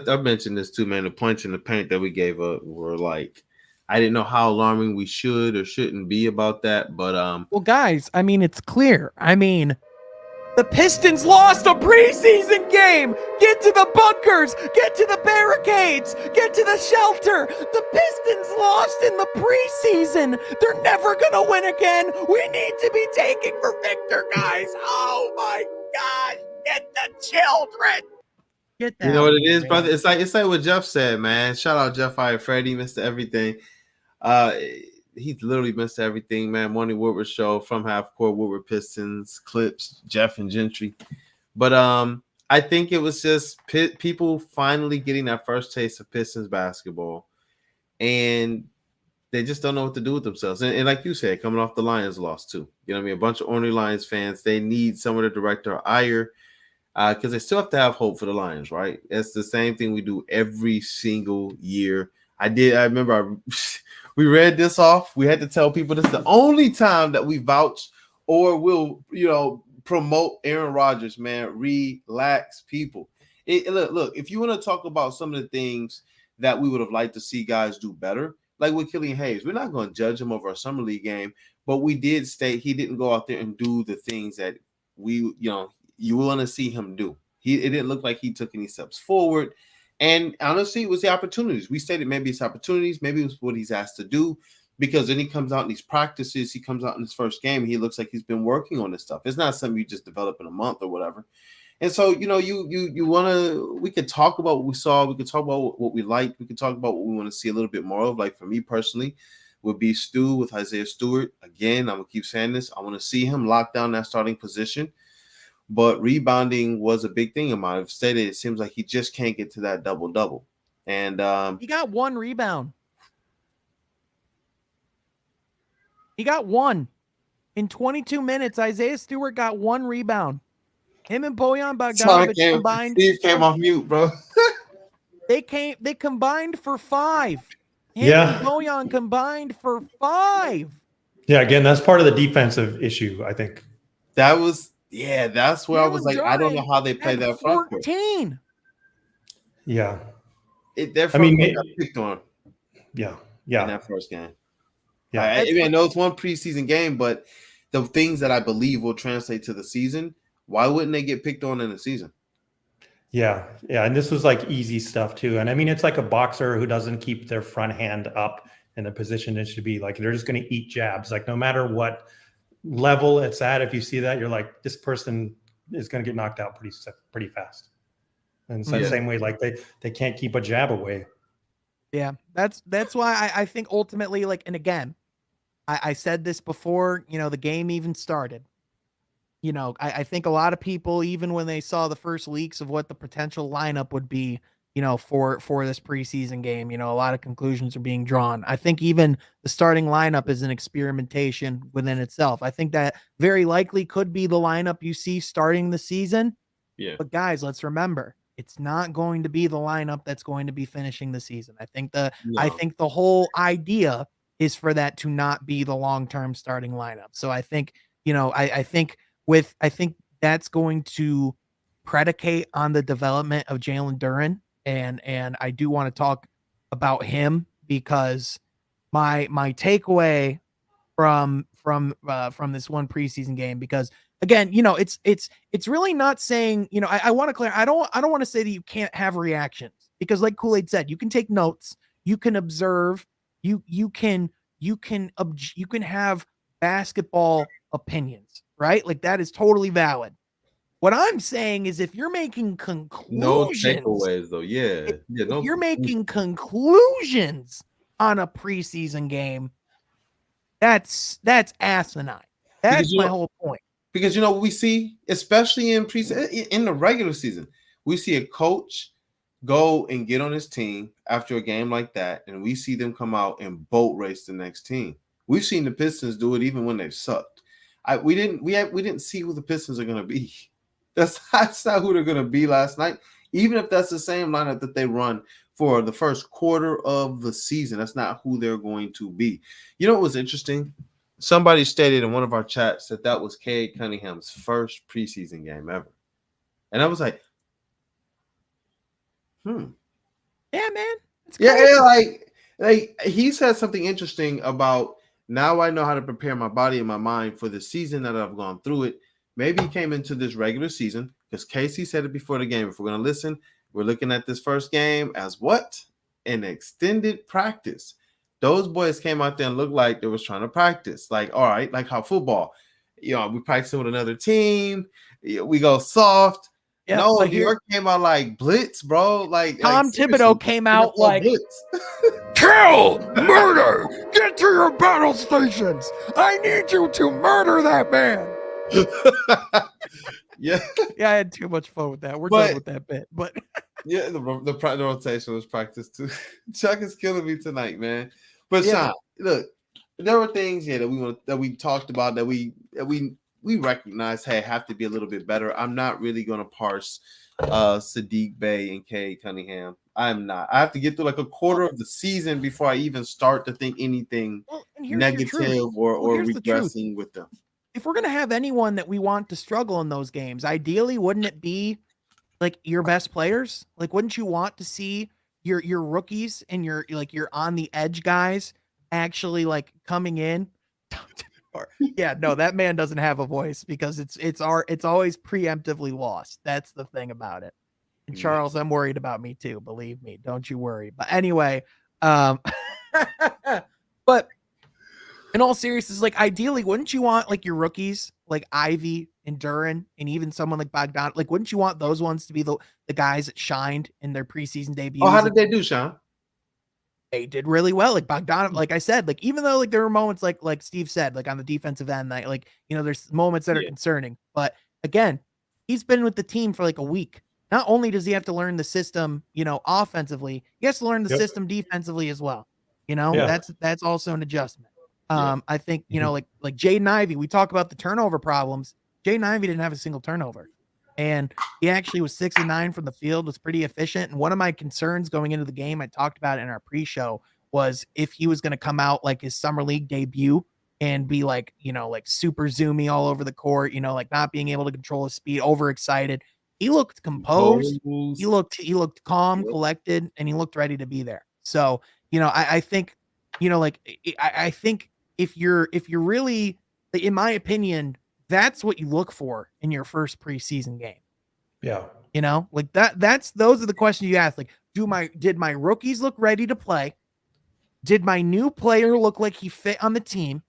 I mentioned this too, man. The points in the paint that we gave up were like, I didn't know how alarming we should or shouldn't be about that, but well, guys, I mean, it's clear. I mean, the Pistons lost a preseason game. Get to the bunkers. Get to the barricades. Get to the shelter. The Pistons lost in the preseason. They're never going to win again. We need to be taking for Victor, guys. Oh, my gosh. Get the children. Get that. You know what it is, brother? It's like what Jeff said, man. Shout out Jeff Freddy, Mr. Everything. He's literally missed everything, man. Morning Woodward show, From Half Court, Woodward Pistons, clips, Jeff and Gentry. But I think it was just people finally getting that first taste of Pistons basketball, and they just don't know what to do with themselves. And like you said, coming off the Lions loss too. You know what I mean? A bunch of Ornery Lions fans, they need someone to direct their ire because they still have to have hope for the Lions, right? It's the same thing we do every single year. I remember we read this off. We had to tell people this is the only time that we vouch or will, promote Aaron Rodgers, man. Relax, people. Look, if you want to talk about some of the things that we would have liked to see guys do better, like with Killian Hayes, we're not going to judge him over a summer league game, but we did state he didn't go out there and do the things that you want to see him do. It didn't look like he took any steps forward. And honestly, it was the opportunities. We stated maybe it's opportunities, maybe it was what he's asked to do, because then he comes out in these practices, he comes out in his first game, he looks like he's been working on this stuff. It's not something you just develop in a month or whatever. And so, you want to, we could talk about what we saw, we could talk about what we liked, we could talk about what we want to see a little bit more of. Like for me personally, would be Stu with Isaiah Stewart. Again, I'm going to keep saying this. I want to see him lock down that starting position. But rebounding was a big thing of mine. I've stated it seems like he just can't get to that double-double. And he got one rebound. He got one. In 22 minutes, Isaiah Stewart got one rebound. Him and Bojan Bogdanovic combined. Steve came off mute, bro. They combined for 5. Him and Bojan combined for 5. Yeah, again, that's part of the defensive issue, I think. That's where I was like, I don't know how they play that front court. 14. Yeah. Their front court got picked on. Yeah. In that first game. Yeah. I know it's one preseason game, but the things that I believe will translate to the season, why wouldn't they get picked on in the season? Yeah. And this was like easy stuff too. And I mean, it's like a boxer who doesn't keep their front hand up in the position it should be. Like they're just going to eat jabs. Like no matter what level it's at, if you see that, you're like, this person is going to get knocked out pretty fast. And so the same way, like they can't keep a jab away. Yeah, that's why I think ultimately, like, and again, I said this before, the game even started. I think a lot of people, even when they saw the first leaks of what the potential lineup would be, for this preseason game, a lot of conclusions are being drawn. I think even the starting lineup is an experimentation within itself. I think that very likely could be the lineup you see starting the season. Yeah. But guys, let's remember, it's not going to be the lineup that's going to be finishing the season. I think the whole idea is for that to not be the long-term starting lineup. So I think, I think that's going to predicate on the development of Jalen Duren. And I do want to talk about him because my takeaway from this one preseason game, because again, it's really not saying, I want to clear. I don't want to say that you can't have reactions, because like Kool-Aid said, you can take notes, you can observe, you can have basketball opinions, right? Like that is totally valid. What I'm saying is, if you're making conclusions, no takeaways though. If you're making conclusions on a preseason game, that's asinine. That's my whole point. Because what we see, especially in the regular season, we see a coach go and get on his team after a game like that, and we see them come out and boat race the next team. We've seen the Pistons do it even when they've sucked. We didn't see who the Pistons are going to be. That's not who they're going to be last night. Even if that's the same lineup that they run for the first quarter of the season, that's not who they're going to be. You know what was interesting? Somebody stated in one of our chats that was Cade Cunningham's first preseason game ever. And I was like, Yeah, man. Yeah, like he said something interesting about now I know how to prepare my body and my mind for the season that I've gone through it. Maybe he came into this regular season because Casey said it before the game. If we're going to listen, we're looking at this first game as what? An extended practice. Those boys came out there and looked like they was trying to practice. Like, all right, like how football, we practicing with another team. We go soft. Yeah, No, New York came out like blitz, bro. Like Tom Thibodeau came out like blitz. Kill, murder, get to your battle stations. I need you to murder that man. Yeah, I had too much fun with that. We're done with that bit, but yeah, the rotation was practiced too. Chuck is killing me tonight, man. But Sean, look, there were things here that we talked about that we recognize, hey, have to be a little bit better. I'm not really going to parse Sadiq Bey and Cade Cunningham. I'm not. I have to get through like a quarter of the season before I even start to think anything negative or regressing with them. If we're going to have anyone that we want to struggle in those games, ideally, wouldn't it be like your best players? Like, wouldn't you want to see your rookies and your on the edge guys actually like coming in? Yeah, no, that man doesn't have a voice because it's always preemptively lost. That's the thing about it. And Charles, I'm worried about me too. Believe me, don't you worry. But anyway, but in all seriousness, like ideally, wouldn't you want like your rookies like Ivy and Duran and even someone like Bogdan? Like, wouldn't you want those ones to be the guys that shined in their preseason debuts? Oh, how did they do, Sean? They did really well. Like Bogdan, like I said, like even though like there were moments like Steve said, like on the defensive end, like there's moments that are concerning. But again, he's been with the team for like a week. Not only does he have to learn the system, offensively, he has to learn the system defensively as well. That's also an adjustment. I think, like Jaden Ivey, we talk about the turnover problems. Jaden Ivey didn't have a single turnover. And he actually was 6 of 9 from the field, was pretty efficient. And one of my concerns going into the game, I talked about it in our pre-show, was if he was going to come out like his summer league debut and be like, like super zoomy all over the court, like not being able to control his speed, overexcited. He looked composed. He looked calm, collected, and he looked ready to be there. So, I think, I think if you're really, in my opinion, that's what you look for in your first preseason game. Yeah. Like those are the questions you ask. Like, did my rookies look ready to play? Did my new player look like he fit on the team?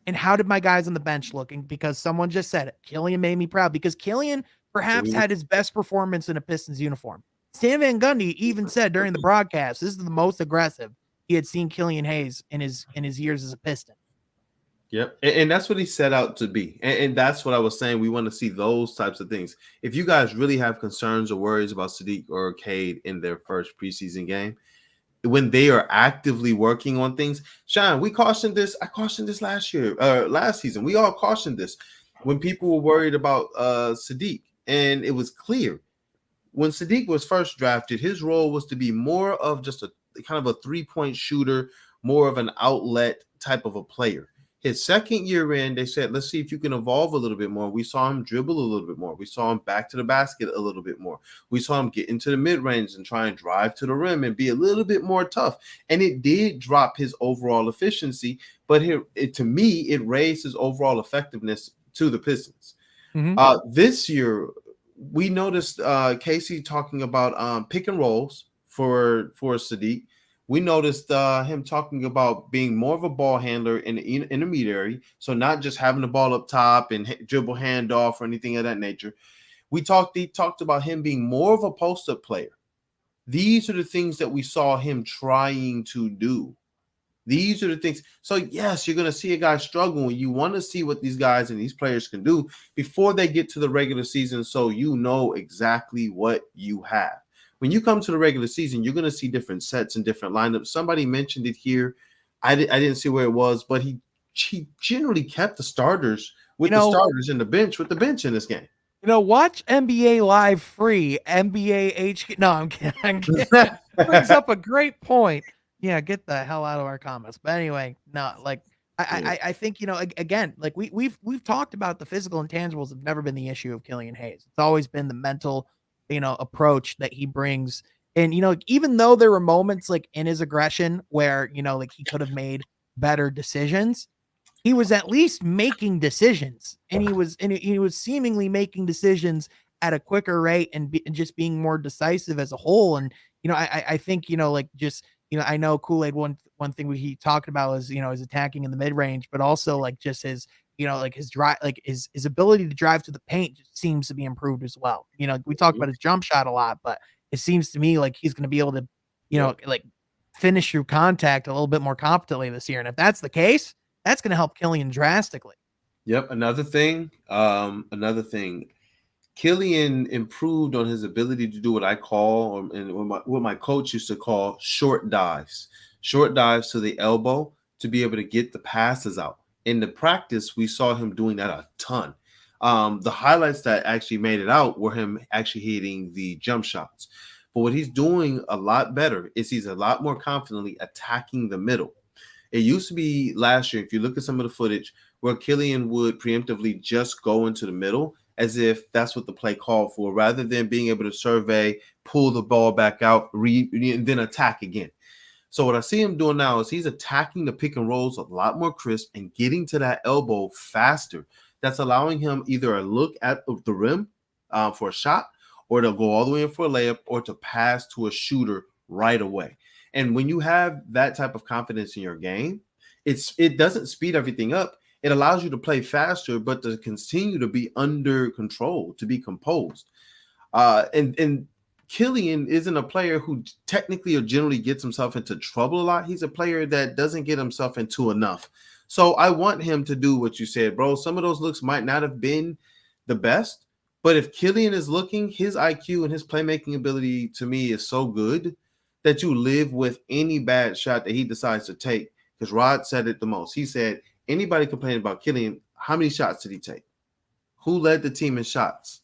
And how did my guys on the bench looking? Because someone just said it. Killian made me proud because Killian perhaps had his best performance in a Pistons uniform. Stan Van Gundy even said during the broadcast, this is the most aggressive he had seen Killian Hayes in his years as a Piston. Yep. And that's what he set out to be. And that's what I was saying. We want to see those types of things. If you guys really have concerns or worries about Sadiq or Cade in their first preseason game, when they are actively working on things, Sean, we cautioned this. I cautioned this last season. We all cautioned this when people were worried about Sadiq. And it was clear when Sadiq was first drafted, his role was to be more of just a kind of a 3-point shooter, more of an outlet type of a player. His second year in, they said, let's see if you can evolve a little bit more. We saw him dribble a little bit more. We saw him back to the basket a little bit more. We saw him get into the mid-range and try and drive to the rim and be a little bit more tough. And it did drop his overall efficiency, but to me, it raised his overall effectiveness to the Pistons. Mm-hmm. This year, we noticed Casey talking about pick and rolls for Sadiq. We noticed him talking about being more of a ball handler in the intermediary, so not just having the ball up top and dribble handoff or anything of that nature. He talked about him being more of a post-up player. These are the things that we saw him trying to do. These are the things. So, yes, you're going to see a guy struggle. You want to see what these guys and these players can do before they get to the regular season so you know exactly what you have. When you come to the regular season, you're going to see different sets and different lineups. Somebody mentioned it here. I didn't see where it was, but he generally kept the starters with the starters in the bench with the bench in this game. Watch NBA Live free. NBA HQ. No, I'm kidding. I'm kidding. Brings up a great point. Yeah, get the hell out of our comments. But anyway, no, like I think again, like we've talked about the physical intangibles have never been the issue of Killian Hayes. It's always been the mental, approach that he brings. And even though there were moments like in his aggression where like he could have made better decisions, he was at least making decisions, and he was seemingly making decisions at a quicker rate and just being more decisive as a whole. And I think like just I know Kool-Aid one thing he talked about was his attacking in the mid range, but also like just his like his drive, like his ability to drive to the paint just seems to be improved as well. We talk about his jump shot a lot, but it seems to me like he's going to be able to like finish through contact a little bit more competently this year. And if that's the case, that's going to help Killian drastically. Yep. Another thing. Killian improved on his ability to do what I call, and what my coach used to call short dives to the elbow to be able to get the passes out. In the practice, we saw him doing that a ton. The highlights that actually made it out were him actually hitting the jump shots. But what he's doing a lot better is he's a lot more confidently attacking the middle. It used to be last year, if you look at some of the footage, where Killian would preemptively just go into the middle as if that's what the play called for, rather than being able to survey, pull the ball back out, and then attack again. So what I see him doing now is he's attacking the pick and rolls a lot more crisp and getting to that elbow faster. That's allowing him either a look at the rim for a shot, or to go all the way in for a layup, or to pass to a shooter right away. And when you have that type of confidence in your game, it doesn't speed everything up. It allows you to play faster, but to continue to be under control, to be composed. And Killian isn't a player who technically or generally gets himself into trouble a lot. He's a player that doesn't get himself into enough. So I want him to do what you said, bro. Some of those looks might not have been the best, but if Killian is looking, his IQ and his playmaking ability to me is so good that you live with any bad shot that he decides to take. Because Rod said it the most. He said, anybody complaining about Killian, how many shots did he take? Who led the team in shots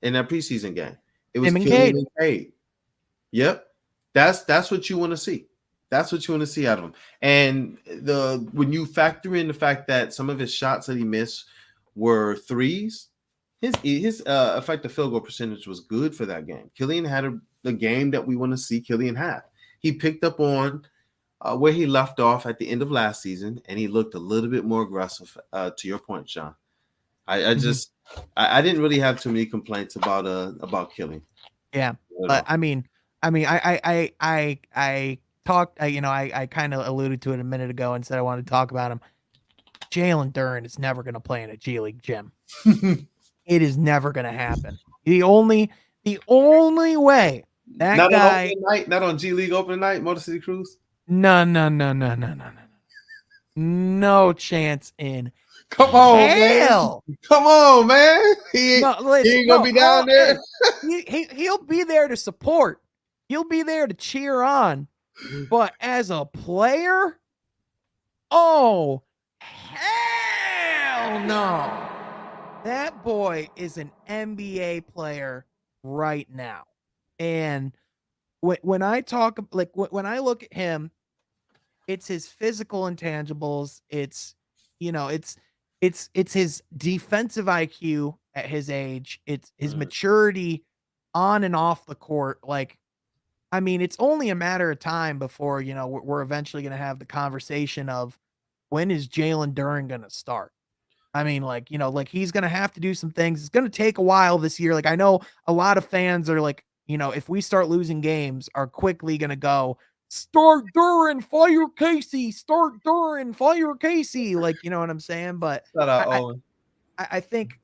in that preseason game? It was Killian and Cade. Yep. That's what you want to see. That's what you want to see out of him. And when you factor in the fact that some of his shots that he missed were threes, his effective field goal percentage was good for that game. Killian had the game that we want to see Killian have. He picked up on where he left off at the end of last season, and he looked a little bit more aggressive. To your point, Sean, I didn't really have too many complaints about Killian. Yeah, but I talked. I kind of alluded to it a minute ago and said I wanted to talk about him. Jalen Duren is never going to play in a G League gym. It is never going to happen. The only way that not guy not on G League opening night, Motor City Cruise. No chance in Come on, hell. Man. Come on, man. He ain't gonna be down there. He'll be there to support. He'll be there to cheer on. But as a player, oh hell no. That boy is an NBA player right now. And when I talk, like when I look at him, it's his physical intangibles. It's his defensive IQ at his age. It's his maturity on and off the court. Like, I mean, it's only a matter of time before we're eventually going to have the conversation of when is Jalen Duren going to start. I mean, like he's going to have to do some things. It's going to take a while this year. Like, I know a lot of fans are like, if we start losing games, are quickly going to go, start Duren, fire Casey, start Duren, fire Casey. Like, you know what I'm saying? But I think,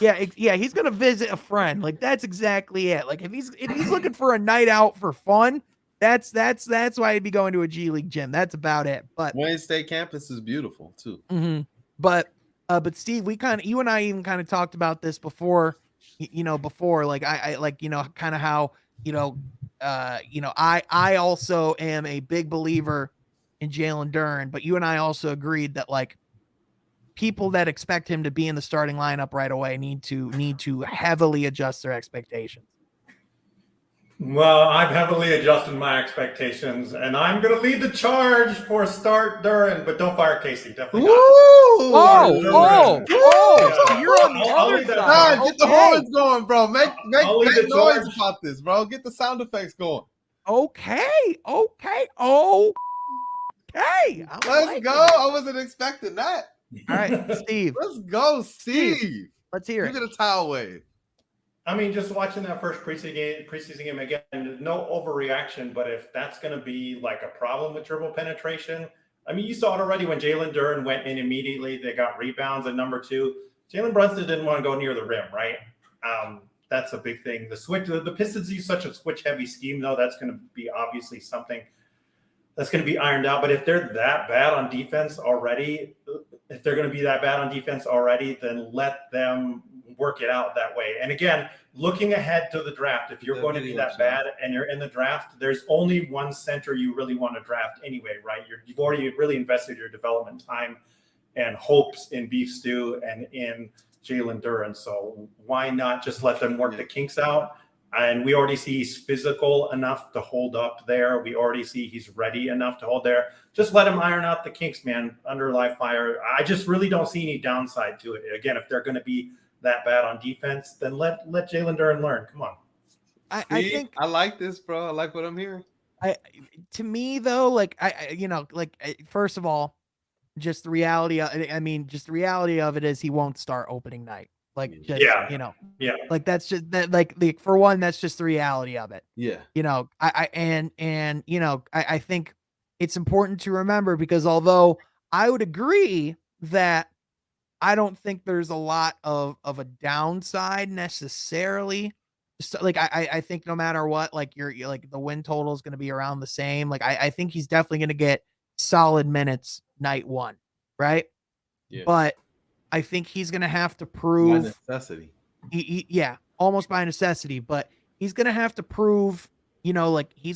he's going to visit a friend. Like, that's exactly it. Like, if he's looking for a night out for fun, that's why he'd be going to a G League gym. That's about it. But Wayne State campus is beautiful too. Mm-hmm. But Steve, you and I even kind of talked about this before, like I kind of how, I also am a big believer in Jalen Duren, but you and I also agreed that like people that expect him to be in the starting lineup right away need to heavily adjust their expectations. Well, I've heavily adjusted my expectations, and I'm going to lead the charge for start Duran, but don't fire Casey. Definitely not. So you're on the other side. Get the horns going, bro. Make noise charge. about this, bro. Get the sound effects going. Okay. Let's go. I wasn't expecting that. All right, Steve. Let's go, Steve. Let's hear it. You get a towel wave. I mean, just watching that first preseason game again, no overreaction, but if that's going to be like a problem with dribble penetration, I mean, you saw it already when Jalen Duren went in immediately. They got rebounds at number 2. Jalen Brunson didn't want to go near the rim, right? That's a big thing. The Pistons use such a switch-heavy scheme, though. That's going to be obviously something that's going to be ironed out. But if they're that bad on defense already, then let them work it out that way. And again, looking ahead to the draft, if you're going to be that bad and you're in the draft, there's only one center you really want to draft anyway, right? You've already really invested your development time and hopes in Beef Stew and in Jalen Duren. So why not just let them work the kinks out? And we already see he's physical enough to hold up there. We already see he's ready enough to hold there. Just let him iron out the kinks, man, under live fire. I just really don't see any downside to it. Again, if they're going to be that bad on defense, then let Jalen Duren learn. Come on. I think I like this, bro. I like what I'm hearing. To me though, first of all, just the reality of it is he won't start opening night. Like that's just that like for one, that's just the reality of it. Yeah. I think it's important to remember, because although I would agree that I don't think there's a lot of a downside necessarily. Just like I think no matter what, like you're like the win total is going to be around the same. Like I think he's definitely going to get solid minutes night 1, right? Yeah. But I think he's going to have to prove by necessity. Almost by necessity. But he's going to have to prove, he's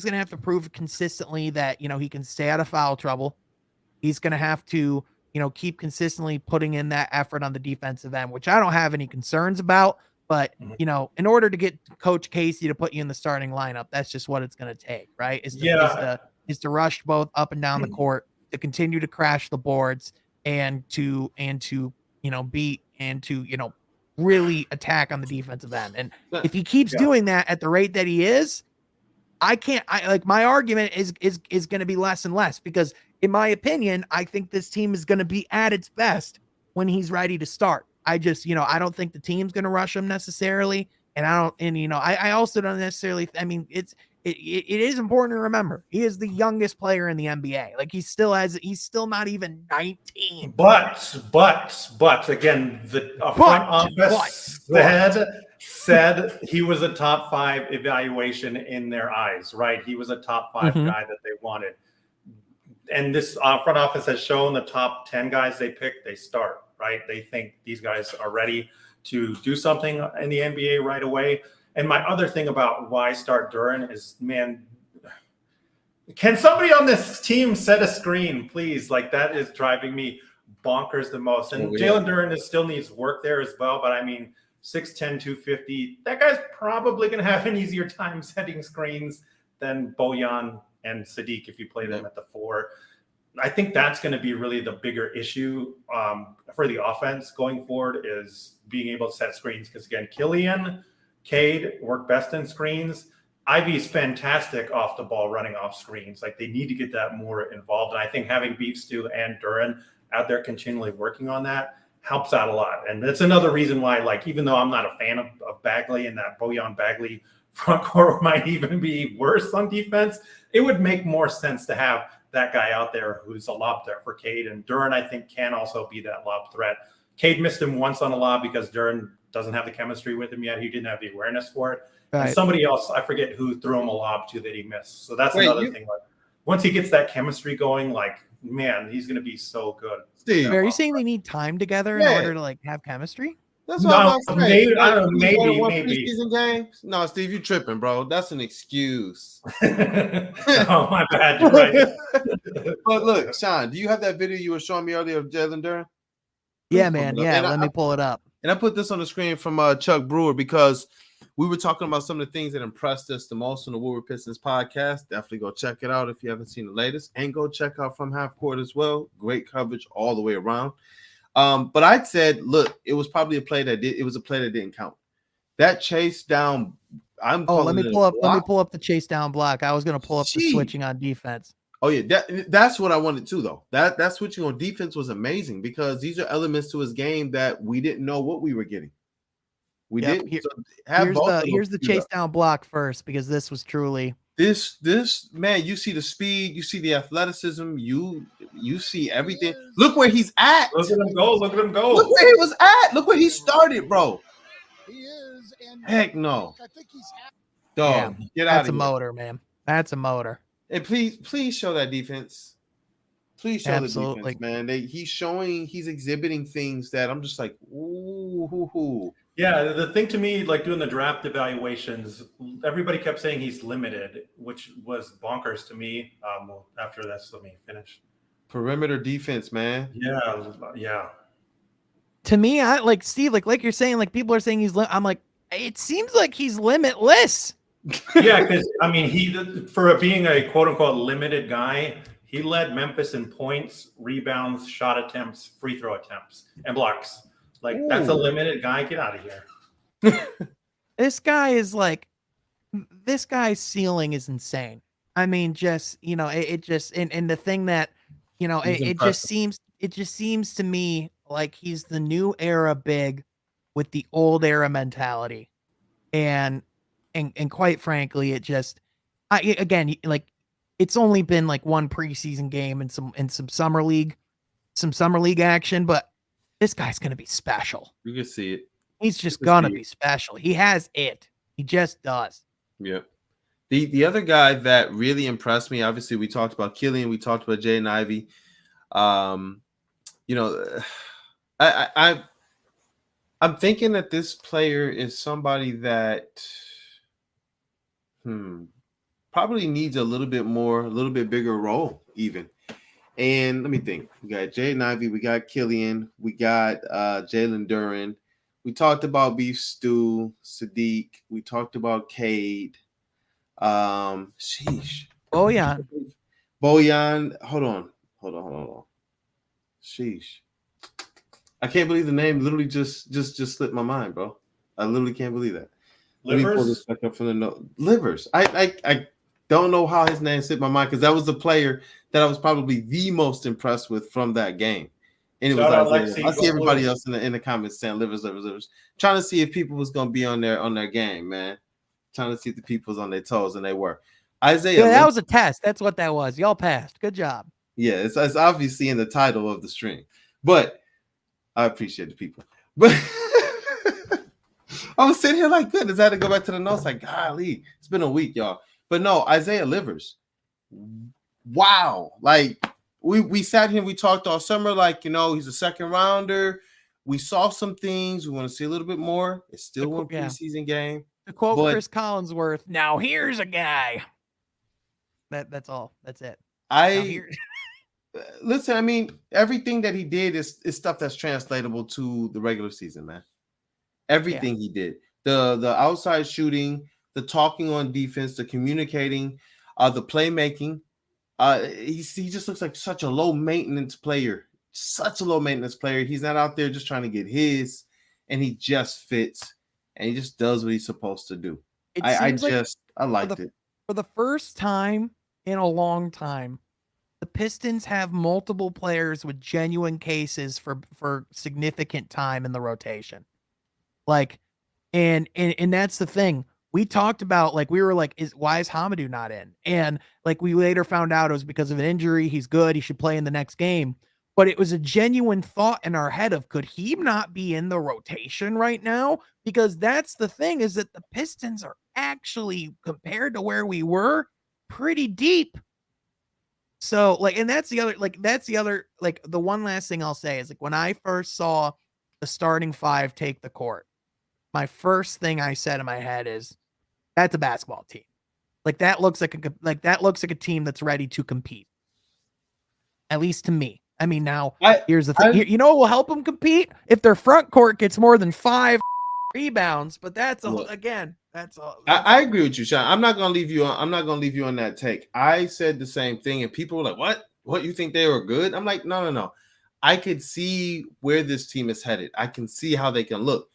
going to have to prove consistently that he can stay out of foul trouble. He's going to have to keep consistently putting in that effort on the defensive end, which I don't have any concerns about. But, in order to get Coach Casey to put you in the starting lineup, that's just what it's going to take, right? Is to rush both up and down the court, to continue to crash the boards, and to beat and to, really attack on the defensive end. And if he keeps doing that at the rate that he is, my argument is going to be less and less, because in my opinion, I think this team is going to be at its best when he's ready to start. I just, I don't think the team's going to rush him necessarily. And I also don't necessarily, it is important to remember he is the youngest player in the NBA. Like he's still not even 19. But again, the front office said he was a top 5 evaluation in their eyes, right? He was a top 5 guy that they wanted. And this front office has shown the top 10 guys they pick, they start, right? They think these guys are ready to do something in the NBA right away. And my other thing about why start Duren is, man, can somebody on this team set a screen, please? Like that is driving me bonkers the most. And Jalen Duren still needs work there as well. But 6'10", 250, that guy's probably going to have an easier time setting screens than Bojan and Sadiq if you play them at the 4. I think that's going to be really the bigger issue for the offense going forward, is being able to set screens. Because again, Killian, Cade work best in screens. Ivy's fantastic off the ball running off screens. Like they need to get that more involved. And I think having Beef Stew and Duren out there continually working on that helps out a lot. And that's another reason why, like, even though I'm not a fan of Bagley, and that Bojan Bagley front court might even be worse on defense, it would make more sense to have that guy out there who's a lob threat for Cade. And Duren, I think, can also be that lob threat. Cade missed him once on a lob because Duren doesn't have the chemistry with him yet. He didn't have the awareness for it. Right. And somebody else, I forget who, threw him a lob too that he missed. So that's another thing. Like once he gets that chemistry going, like, man, he's going to be so good. Steve, are you saying they need time together in order to like have chemistry? That's what I'm saying. Maybe. Games? No, Steve, you tripping, bro. That's an excuse. Oh, my bad. You're right. But look, Sean, do you have that video you were showing me earlier of Jalen Duren? Yeah, Please pull man. it up. Yeah, let me pull it up. And I put this on the screen from Chuck Brewer because we were talking about some of the things that impressed us the most on the Woodward Pistons podcast. Definitely go check it out if you haven't seen the latest, and go check out From Half Court as well. Great coverage all the way around. But I said, look, it was probably a play that didn't count. That chase down. Let me pull up the chase down block. I was gonna pull up the switching on defense. Oh yeah, that's what I wanted too, though. That switching on defense was amazing because these are elements to his game that we didn't know what we were getting. We didn't. Here's the chase down block first, because this was truly this man. You see the speed, you see the athleticism, you see everything. Look where he's at. Look at him go. Look at him go. Look where he was at. Look where he started, bro. Heck no. Dog, get out of here. That's a motor, man. That's a motor. And please show that defense. Please show the defense, man. He's exhibiting things that I'm just like, ooh. Yeah, the thing to me, like doing the draft evaluations, everybody kept saying he's limited, which was bonkers to me. After this, let me finish. Perimeter defense, man. Yeah. To me, I like Steve, like you're saying, like people are saying he's. I'm like, it seems like he's limitless. Yeah, because I mean, for being a quote unquote limited guy, he led Memphis in points, rebounds, shot attempts, free throw attempts, and blocks. Like, that's a limited guy. Get out of here. This guy's ceiling is insane. I mean, just, it just, and the thing that, it just seems to me like he's the new era big with the old era mentality. And quite frankly, it just, it's only been like one preseason game and some summer league action, but this guy's going to be special. You can see it. He's just going to be special. He has it. He just does. Yeah. The other guy that really impressed me, obviously we talked about Killian, we talked about Jaden Ivey. I'm thinking that this player is somebody that probably needs a little bit bigger role even. And let me think. We got Jaden Ivey, we got Killian, we got Jalen Duren. We talked about Beef Stew, Sadiq. We talked about Cade. Sheesh. Bojan. Hold on. Sheesh. I can't believe the name literally just slipped my mind, bro. I literally can't believe that. Livers? Let me pull this back up from the note. Livers. I don't know how his name slipped my mind because that was the player that I was probably the most impressed with from that game. And it was Isaiah. I see everybody else in the comments saying livers. Trying to see if people was gonna be on their game, man. Trying to see if the people was on their toes, and they were. Isaiah. Yeah, that was a test. That's what that was. Y'all passed. Good job. Yeah, it's obviously in the title of the stream, but I appreciate the people. But I was sitting here like, goodness, I had to go back to the notes. Like, golly, it's been a week, y'all. But no, Isaiah Livers. Wow. Like, we sat here and we talked all summer, like, he's a second rounder. We saw some things. We want to see a little bit more. It's still one preseason game. To quote Chris Collinsworth, now here's a guy. That's all. That's it. Listen, I mean, everything that he did is stuff that's translatable to the regular season, man. Everything he did. The outside shooting, the talking on defense, the communicating, the playmaking. He just looks like such a low maintenance player. Such a low maintenance player. He's not out there just trying to get his, and he just fits and he just does what he's supposed to do. I liked it. For the first time in a long time, the Pistons have multiple players with genuine cases for significant time in the rotation. Like, and that's the thing. We talked about, like, we were like, why is Hamidou not in? And like, we later found out it was because of an injury. He's good. He should play in the next game. But it was a genuine thought in our head of, could he not be in the rotation right now? Because that's the thing, is that the Pistons are actually, compared to where we were, pretty deep. So like, and that's the other, the one last thing I'll say is, like, when I first saw the starting five take the court, my first thing I said in my head is, that's a basketball team. Like, that looks like a team that's ready to compete. At least to me. I mean, now I, here's the thing. You know what will help them compete? If their front court gets more than 5 rebounds. But that's all. Look, Again, that's all. I agree with you, Sean. I'm not gonna leave you on that take. I said the same thing, and people were like, "What? What, you think they were good?" I'm like, no. I could see where this team is headed. I can see how they can look.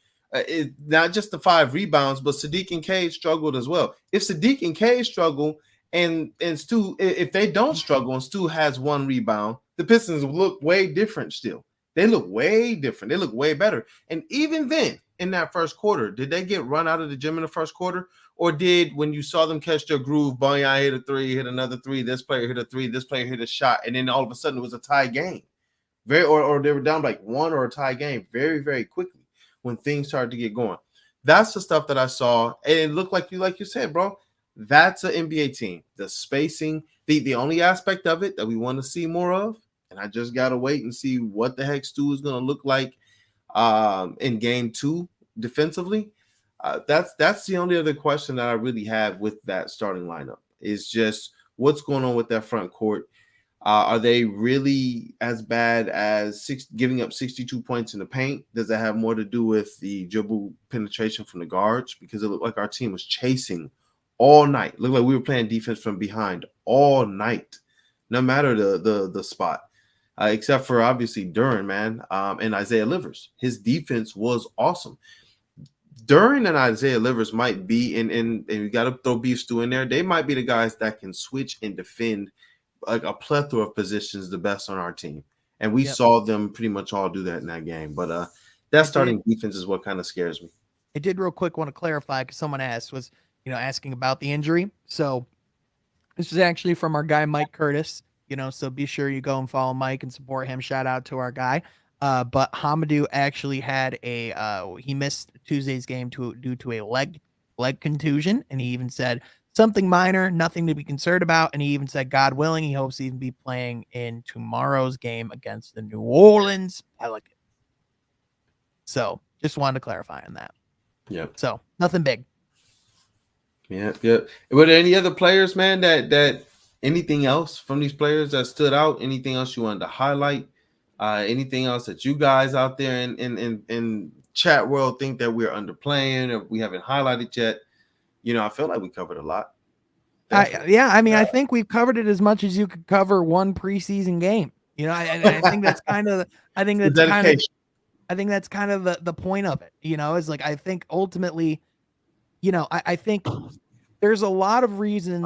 Not just the 5 rebounds, but Sadiq and Cade struggled as well. If Sadiq and Cade struggle, and Stu, if they don't struggle, and Stu has 1 rebound, the Pistons look way different. Still, they look way different. They look way better. And even then, in that first quarter, did they get run out of the gym in the first quarter? Or did, when you saw them catch their groove, Wembanyama hit a 3, hit another 3, this player hit a 3, this player hit a shot, and then all of a sudden it was a tie game? Or they were down like 1 or a tie game very, very quickly when things started to get going. That's the stuff that I saw, and it looked like you said, bro. That's an NBA team. The spacing, the only aspect of it that we want to see more of, and I just gotta wait and see what the heck Stu is gonna look like in game 2 defensively. That's the only other question that I really have with that starting lineup is just what's going on with that front court. Are they really as bad as giving up 62 points in the paint? Does that have more to do with the dribble penetration from the guards? Because it looked like our team was chasing all night. It looked like we were playing defense from behind all night, no matter the spot, except for obviously Duran, man, and Isaiah Livers. His defense was awesome. Duran and Isaiah Livers might be, and you got to throw Beef Stew in there. They might be the guys that can switch and defend like a plethora of positions the best on our team. And we saw them pretty much all do that in that game. But that starting defense is what kind of scares me. I did real quick want to clarify because someone asked, was asking about the injury. So this is actually from our guy Mike Curtis. So be sure you go and follow Mike and support him. Shout out to our guy. But Hamidou actually had he missed Tuesday's game due to a leg contusion, and he even said something minor, nothing to be concerned about. And he even said, God willing, he hopes he'll be playing in tomorrow's game against the New Orleans Pelicans. So just wanted to clarify on that. Yep. So nothing big. Yep. Were there any other players, man, that anything else from these players that stood out? Anything else you wanted to highlight? Anything else that you guys out there in chat world think that we're underplaying or we haven't highlighted yet? I feel like we covered a lot. I think we've covered it as much as you could cover one preseason game. I think that's kind of the point of it. Is like I think ultimately, I think there's a lot of reasons.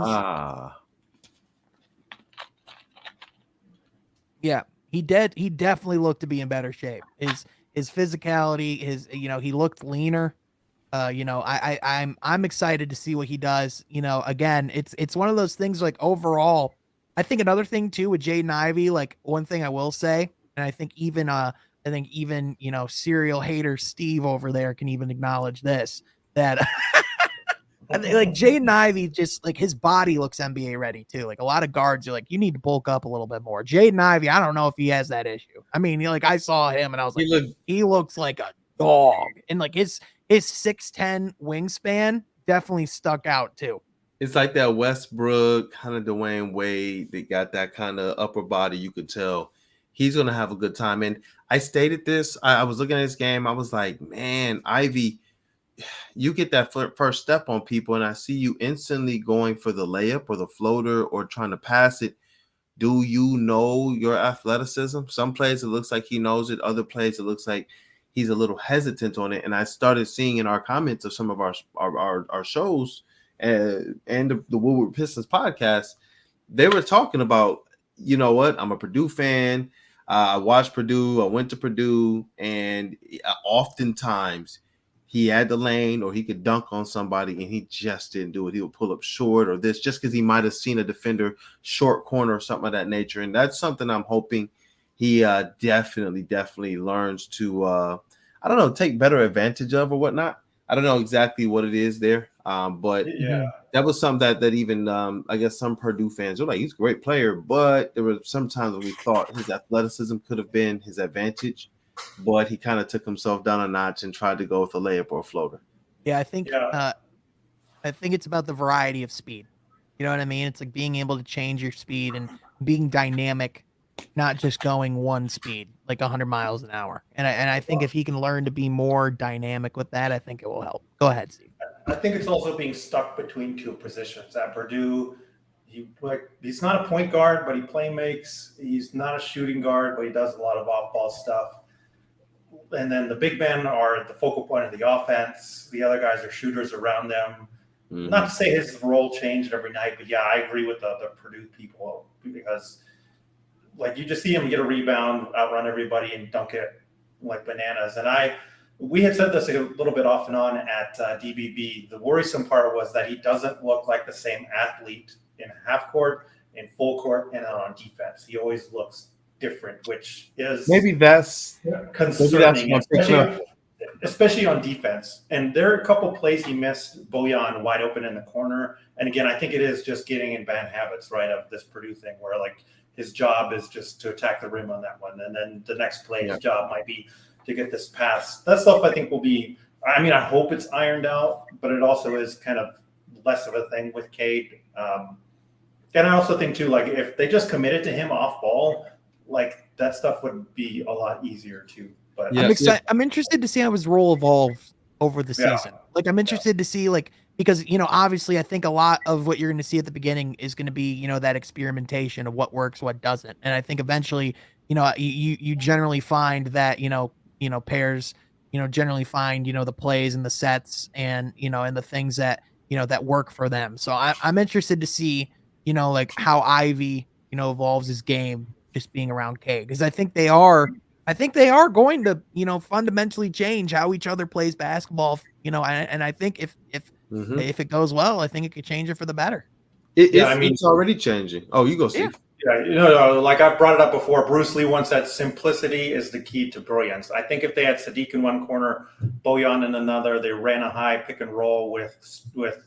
Yeah, he definitely looked to be in better shape. His physicality, he looked leaner. I'm excited to see what he does. Again, it's one of those things like overall, I think another thing too with Jaden Ivey, like one thing I will say, and I think even serial hater Steve over there can even acknowledge this, that I think like Jaden Ivey just like his body looks NBA ready too. Like a lot of guards are like, you need to bulk up a little bit more. Jaden Ivey, I don't know if he has that issue. I mean, I saw him and I was like, he looks like a dog, and like his 6'10" wingspan definitely stuck out too. It's like that Westbrook kind of Dwayne Wade. They got that kind of upper body. You could tell he's gonna have a good time. And I stated this. I was looking at this game. I was like, man, Ivy, you get that first step on people, and I see you instantly going for the layup or the floater or trying to pass it. Do you know your athleticism? Some plays it looks like he knows it. Other plays it looks like he's a little hesitant on it. And I started seeing in our comments of some of our shows and the Woodward Pistons podcast, they were talking about, you know what, I'm a Purdue fan. I watched Purdue. I went to Purdue, and oftentimes he had the lane or he could dunk on somebody and he just didn't do it. He would pull up short or this just because he might have seen a defender short corner or something of that nature. And that's something I'm hoping he definitely learns to, take better advantage of or whatnot. I don't know exactly what it is there. But that was something that even, I guess some Purdue fans were like, he's a great player, but there were some times when we thought his athleticism could have been his advantage, but he kind of took himself down a notch and tried to go with a layup or a floater. Yeah, I think it's about the variety of speed. You know what I mean? It's like being able to change your speed and being dynamic not just going one speed, like 100 miles an hour. And I think if he can learn to be more dynamic with that, I think it will help. Go ahead, Steve. I think it's also being stuck between two positions. At Purdue, he's not a point guard, but he play makes. He's not a shooting guard, but he does a lot of off-ball stuff. And then the big men are the focal point of the offense. The other guys are shooters around them. Mm-hmm. Not to say his role changed every night, but yeah, I agree with the Purdue people because like you just see him get a rebound, outrun everybody, and dunk it like bananas. And we had said this a little bit off and on at DBB. The worrisome part was that he doesn't look like the same athlete in half court, in full court, and on defense. He always looks different, which is maybe that's concerning, especially on defense. And there are a couple plays he missed Bojan wide open in the corner. And again, I think it is just getting in bad habits, right, of this Purdue thing where like his job is just to attack the rim on that one. And then the next play, his job might be to get this pass. That stuff I think will be, I mean, I hope it's ironed out, but it also is kind of less of a thing with Cade. And I also think too, like if they just committed to him off ball, like that stuff would be a lot easier too. But I'm excited. I'm interested to see how his role evolves over the season. Like I'm interested to see because, obviously I think a lot of what you're going to see at the beginning is going to be, that experimentation of what works, what doesn't. And I think eventually, you generally find that, pairs, generally find, the plays and the sets and, and the things that, that work for them. So I'm interested to see, like how Ivy, evolves his game just being around Cade, because I think they are going to, fundamentally change how each other plays basketball, and I think if it goes well, I think it could change it for the better. It's already changing. Oh, you go, Steve. Yeah, like I've brought it up before, Bruce Lee once said simplicity is the key to brilliance. I think if they had Sadiq in one corner, Bojan in another, they ran a high pick and roll with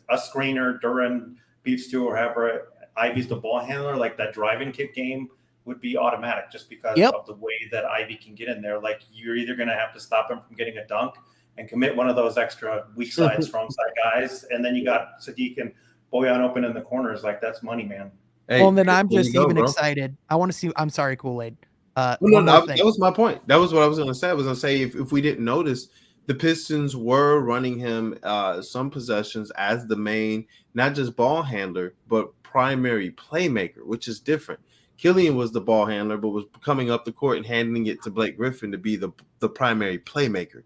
a screener, Duran, Beef Stew, or however, Ivy's the ball handler, like that driving kick game would be automatic just because of the way that Ivy can get in there. Like you're either going to have to stop him from getting a dunk and commit one of those extra weak side, strong side guys. And then you got Sadiq and Bojan open in the corners. Like that's money, man. Hey, well, and then I'm just even excited. I want to see, I'm sorry, Kool-Aid. That was my point. That was what I was going to say. I was going to say, if we didn't notice, the Pistons were running him some possessions as the main, not just ball handler, but primary playmaker, which is different. Killian was the ball handler, but was coming up the court and handing it to Blake Griffin to be the primary playmaker.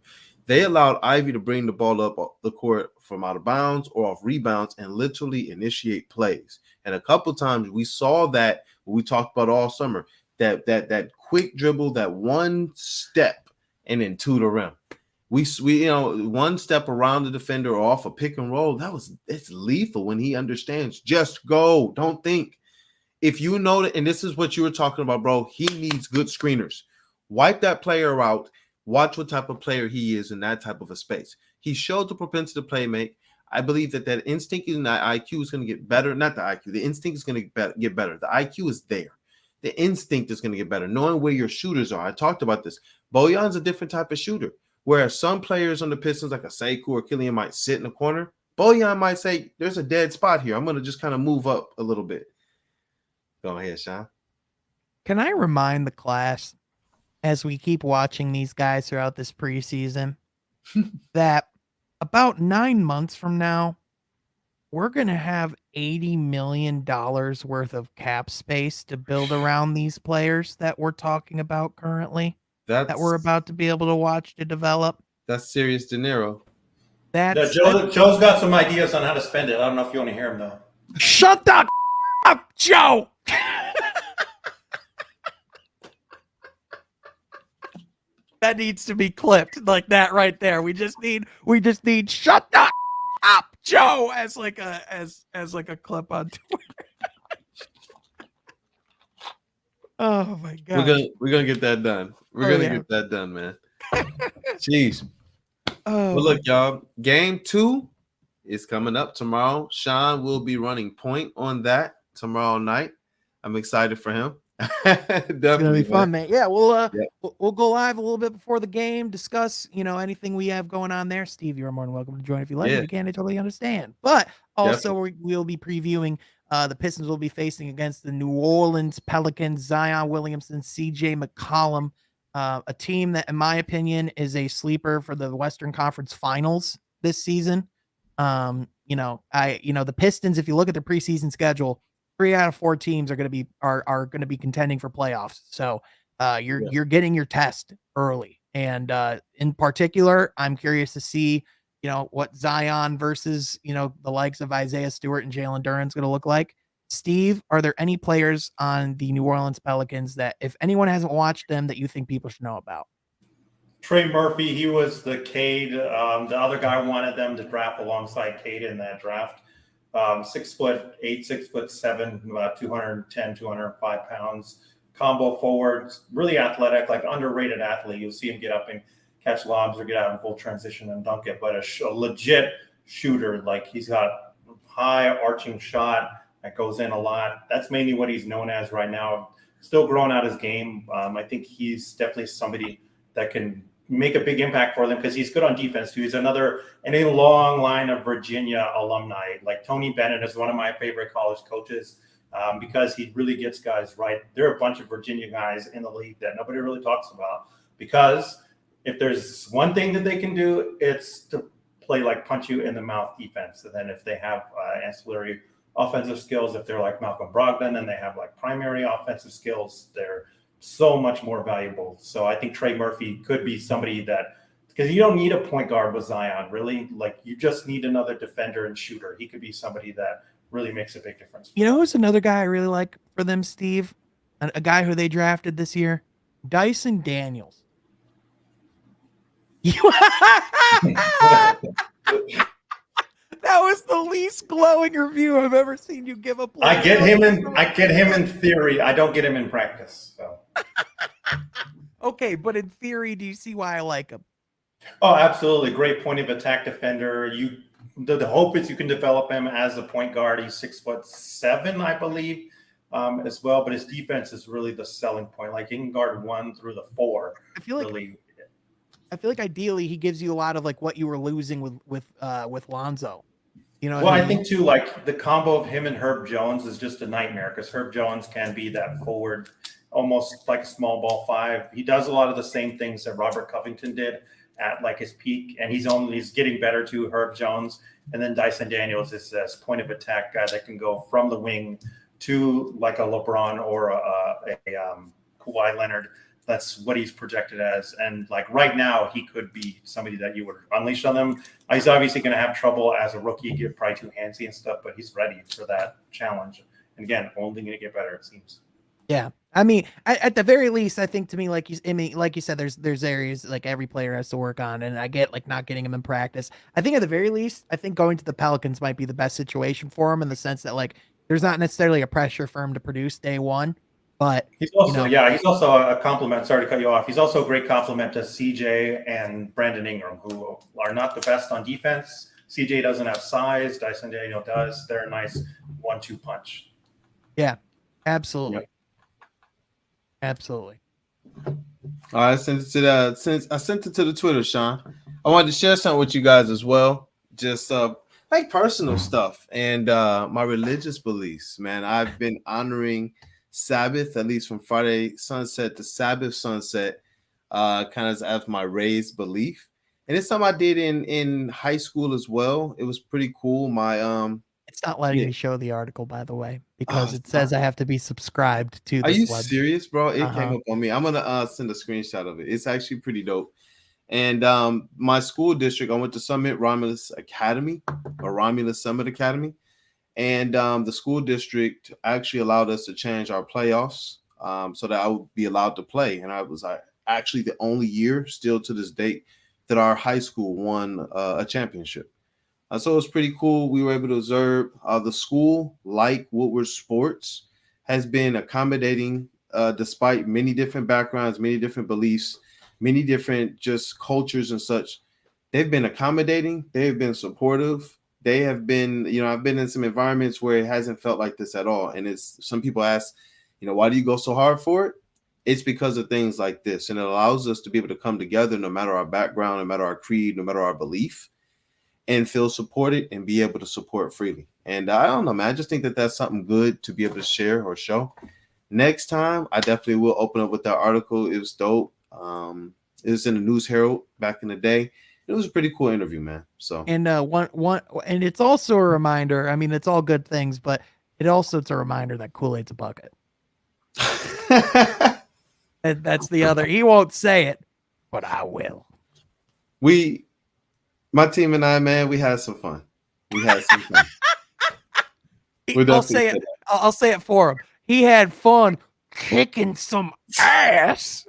They allowed Ivy to bring the ball up the court from out of bounds or off rebounds and literally initiate plays. And a couple times we saw that we talked about all summer, that quick dribble, that one step and then to the rim. We one step around the defender or off a pick and roll. It's lethal when he understands. Just go, don't think. If you know that, and this is what you were talking about, bro, he needs good screeners. Wipe that player out. Watch what type of player he is in that type of a space. He showed the propensity to play make. I believe that instinct and that IQ is going to get better. Not the IQ. The instinct is going to get better. The IQ is there. The instinct is going to get better. Knowing where your shooters are. I talked about this. Bojan's a different type of shooter. Whereas some players on the Pistons, like a Sekou or Killian, might sit in the corner. Bojan might say, there's a dead spot here. I'm going to just kind of move up a little bit. Go ahead, Sean. Can I remind the class, as we keep watching these guys throughout this preseason, that about 9 months from now, we're going to have $80 million worth of cap space to build around these players that we're talking about currently, that we're about to be able to watch to develop. That's serious dinero. Joe's got some ideas on how to spend it. I don't know if you want to hear him, though. Shut the up, Joe! That needs to be clipped like that right there. We just need shut the up, Joe, as like a clip on Twitter. Oh my god. We're gonna get that done. We're gonna get that done, man. Jeez. Oh, well, look, y'all. Game 2 is coming up tomorrow. Sean will be running point on that tomorrow night. I'm excited for him. It's gonna be fun, man. Yeah, we'll go live a little bit before the game, discuss anything we have going on there. Steve, you're more than welcome to join if you like. If you can't, I totally understand. But also we'll be previewing The Pistons will be facing against the New Orleans Pelicans, Zion Williamson, CJ McCollum, a team that, in my opinion, is a sleeper for the Western Conference Finals this season. The Pistons, if you look at the preseason schedule, 3 out of 4 teams are going to be contending for playoffs. So you're getting your test early. And in particular, I'm curious to see, what Zion versus, the likes of Isaiah Stewart and Jalen Duren's going to look like. Steve, are there any players on the New Orleans Pelicans that, if anyone hasn't watched them, that you think people should know about? Trey Murphy, he was the Cade. The other guy wanted them to draft alongside Cade in that draft. 6'8", 6'7", about 210, 205 pounds. Combo forwards, really athletic, like underrated athlete. You'll see him get up and catch lobs or get out in full transition and dunk it. But a legit shooter, like he's got high arching shot that goes in a lot. That's mainly what he's known as right now. Still growing out his game. I think he's definitely somebody that can make a big impact for them because he's good on defense too. He's in a long line of Virginia alumni. Like Tony Bennett is one of my favorite college coaches because he really gets guys right. There are a bunch of Virginia guys in the league that nobody really talks about because if there's one thing that they can do, it's to play like punch you in the mouth defense. And then if they have ancillary offensive skills, if they're like Malcolm Brogdon and they have like primary offensive skills, they're so much more valuable. So I think Trey Murphy could be somebody that, because you don't need a point guard with Zion, really. Like you just need another defender and shooter. He could be somebody that really makes a big difference. You know who's another guy I really like for them, Steve? A guy who they drafted this year? Dyson Daniels. That was the least glowing review I've ever seen you give a player. I get him in theory. I don't get him in practice. So. Okay, but in theory, do you see why I like him? Oh, absolutely. Great point of attack defender. The hope is you can develop him as a point guard. He's 6'7", I believe, as well. But his defense is really the selling point. Like he can guard 1 through the 4. I feel like ideally he gives you a lot of like what you were losing with Lonzo. Well, I think too, like the combo of him and Herb Jones is just a nightmare because Herb Jones can be that forward, almost like a small ball 5. He does a lot of the same things that Robert Covington did at like his peak, and he's getting better too, Herb Jones. And then Dyson Daniels is this point of attack guy that can go from the wing to like a LeBron or a Kawhi Leonard. That's what he's projected as. And like right now, he could be somebody that you would unleash on them. He's obviously going to have trouble as a rookie, get probably too handsy and stuff, but he's ready for that challenge. And again, only going to get better, it seems. Yeah. I mean, at the very least, I think to me, like you said, there's areas like every player has to work on, and I get like not getting him in practice. I think at the very least, I think going to the Pelicans might be the best situation for him in the sense that like there's not necessarily a pressure for him to produce day one. But he's also, he's also a compliment. Sorry to cut you off. He's also a great compliment to CJ and Brandon Ingram, who are not the best on defense. CJ doesn't have size. Dyson Daniel does. They're a nice 1-2 punch. Yeah, absolutely. Yep. Absolutely. All right, I sent it to the Twitter, Sean. I wanted to share something with you guys as well. Just like personal stuff and my religious beliefs, man. I've been honoring Sabbath, at least from Friday sunset to Sabbath sunset, kind of as my raised belief. And it's something I did in high school as well. It was pretty cool. It's not letting me show the article, by the way, because it says I have to be subscribed to this. Are you serious, bro? It came up on me. I'm gonna send a screenshot of it. It's actually pretty dope. And my school district, I went to Summit Romulus Academy or Romulus Summit Academy. And the school district actually allowed us to change our playoffs so that I would be allowed to play. And I was actually the only year still to this date that our high school won a championship. So it was pretty cool. We were able to observe the school, like Woodward Sports, has been accommodating despite many different backgrounds, many different beliefs, many different just cultures and such. They've been accommodating. They've been supportive. They have been, I've been in some environments where it hasn't felt like this at all. And some people ask, why do you go so hard for it? It's because of things like this. And it allows us to be able to come together no matter our background, no matter our creed, no matter our belief, and feel supported and be able to support freely. And I don't know, man. I just think that that's something good to be able to share or show. Next time, I definitely will open up with that article. It was dope. It was in the News Herald back in the day. It was a pretty cool interview, man. So And and it's also a reminder. I mean, it's all good things, but it's a reminder that Kool-Aid's a bucket. And that's the other. He won't say it, but I will. My team and I, man, we had some fun. We had some fun. I'll say it. I'll say it for him. He had fun kicking some ass.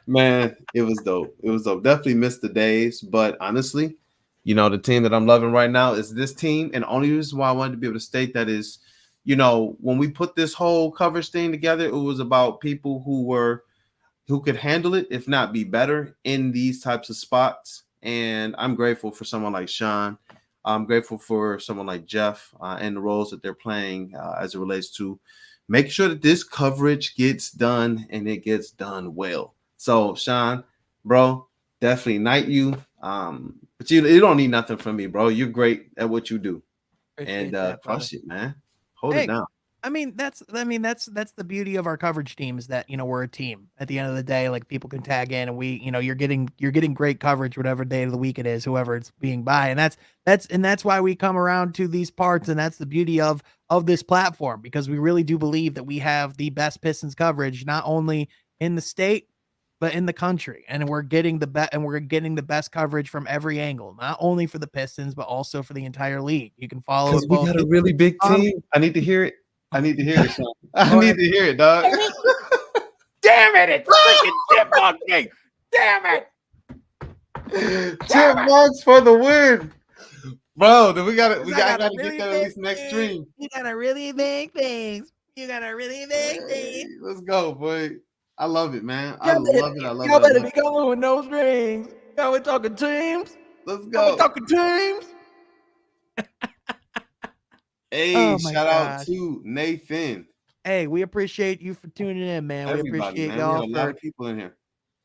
Man, it was dope. It was dope. Definitely missed the days, but honestly, the team that I'm loving right now is this team. And the only reason why I wanted to be able to state that is, when we put this whole coverage thing together, it was about people who could handle it, if not be better in these types of spots. And I'm grateful for someone like Sean. I'm grateful for someone like Jeff and the roles that they're playing as it relates to make sure that this coverage gets done and it gets done well. So, Sean, bro, definitely knight you. But you don't need nothing from me, bro. You're great at what you do. Appreciate And crush it, man. Hold it down. I mean, that's the beauty of our coverage team is that, we're a team. At the end of the day, like, people can tag in and we, you're getting great coverage whatever day of the week it is, whoever it's being by. And that's why we come around to these parts, and that's the beauty of this platform, because we really do believe that we have the best Pistons coverage, not only in the state but in the country, and we're getting the best coverage from every angle, not only for the Pistons but also for the entire league. You can follow because we got a really big team. I need to hear it. I need to hear it, Sean. I need to hear it, dog. Damn it! It's freaking Chipmunk Day. Damn it! Chipmunks for the win, bro. Then we gotta get that at least next stream. You gotta really big things. Let's go, boy. I love it, man. Y'all better be going with no strings. Y'all we talking teams? Let's go. We talking teams? Hey, shout out to Nathan. Hey, we appreciate you for tuning in, man. Everybody, we appreciate man. y'all we have a lot of people in here.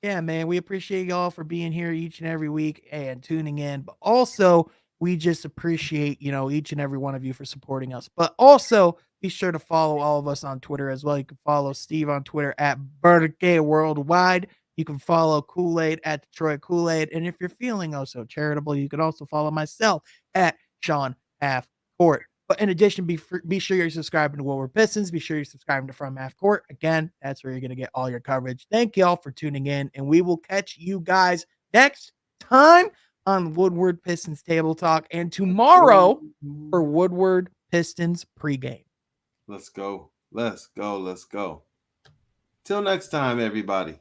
Yeah, man. We appreciate y'all for being here each and every week and tuning in. But also, we just appreciate, each and every one of you for supporting us. But also, be sure to follow all of us on Twitter as well. You can follow Steve on Twitter at Burger Worldwide. You can follow Kool-Aid at Detroit Kool-Aid. And if you're feeling so charitable, you can also follow myself at Sean Half Court. But in addition, be sure you're subscribing to Woodward Pistons. Be sure you're subscribing to From Half Court. Again, that's where you're going to get all your coverage. Thank y'all for tuning in, and we will catch you guys next time on Woodward Pistons Table Talk, and tomorrow for Woodward Pistons pregame. Let's go. Till next time, everybody.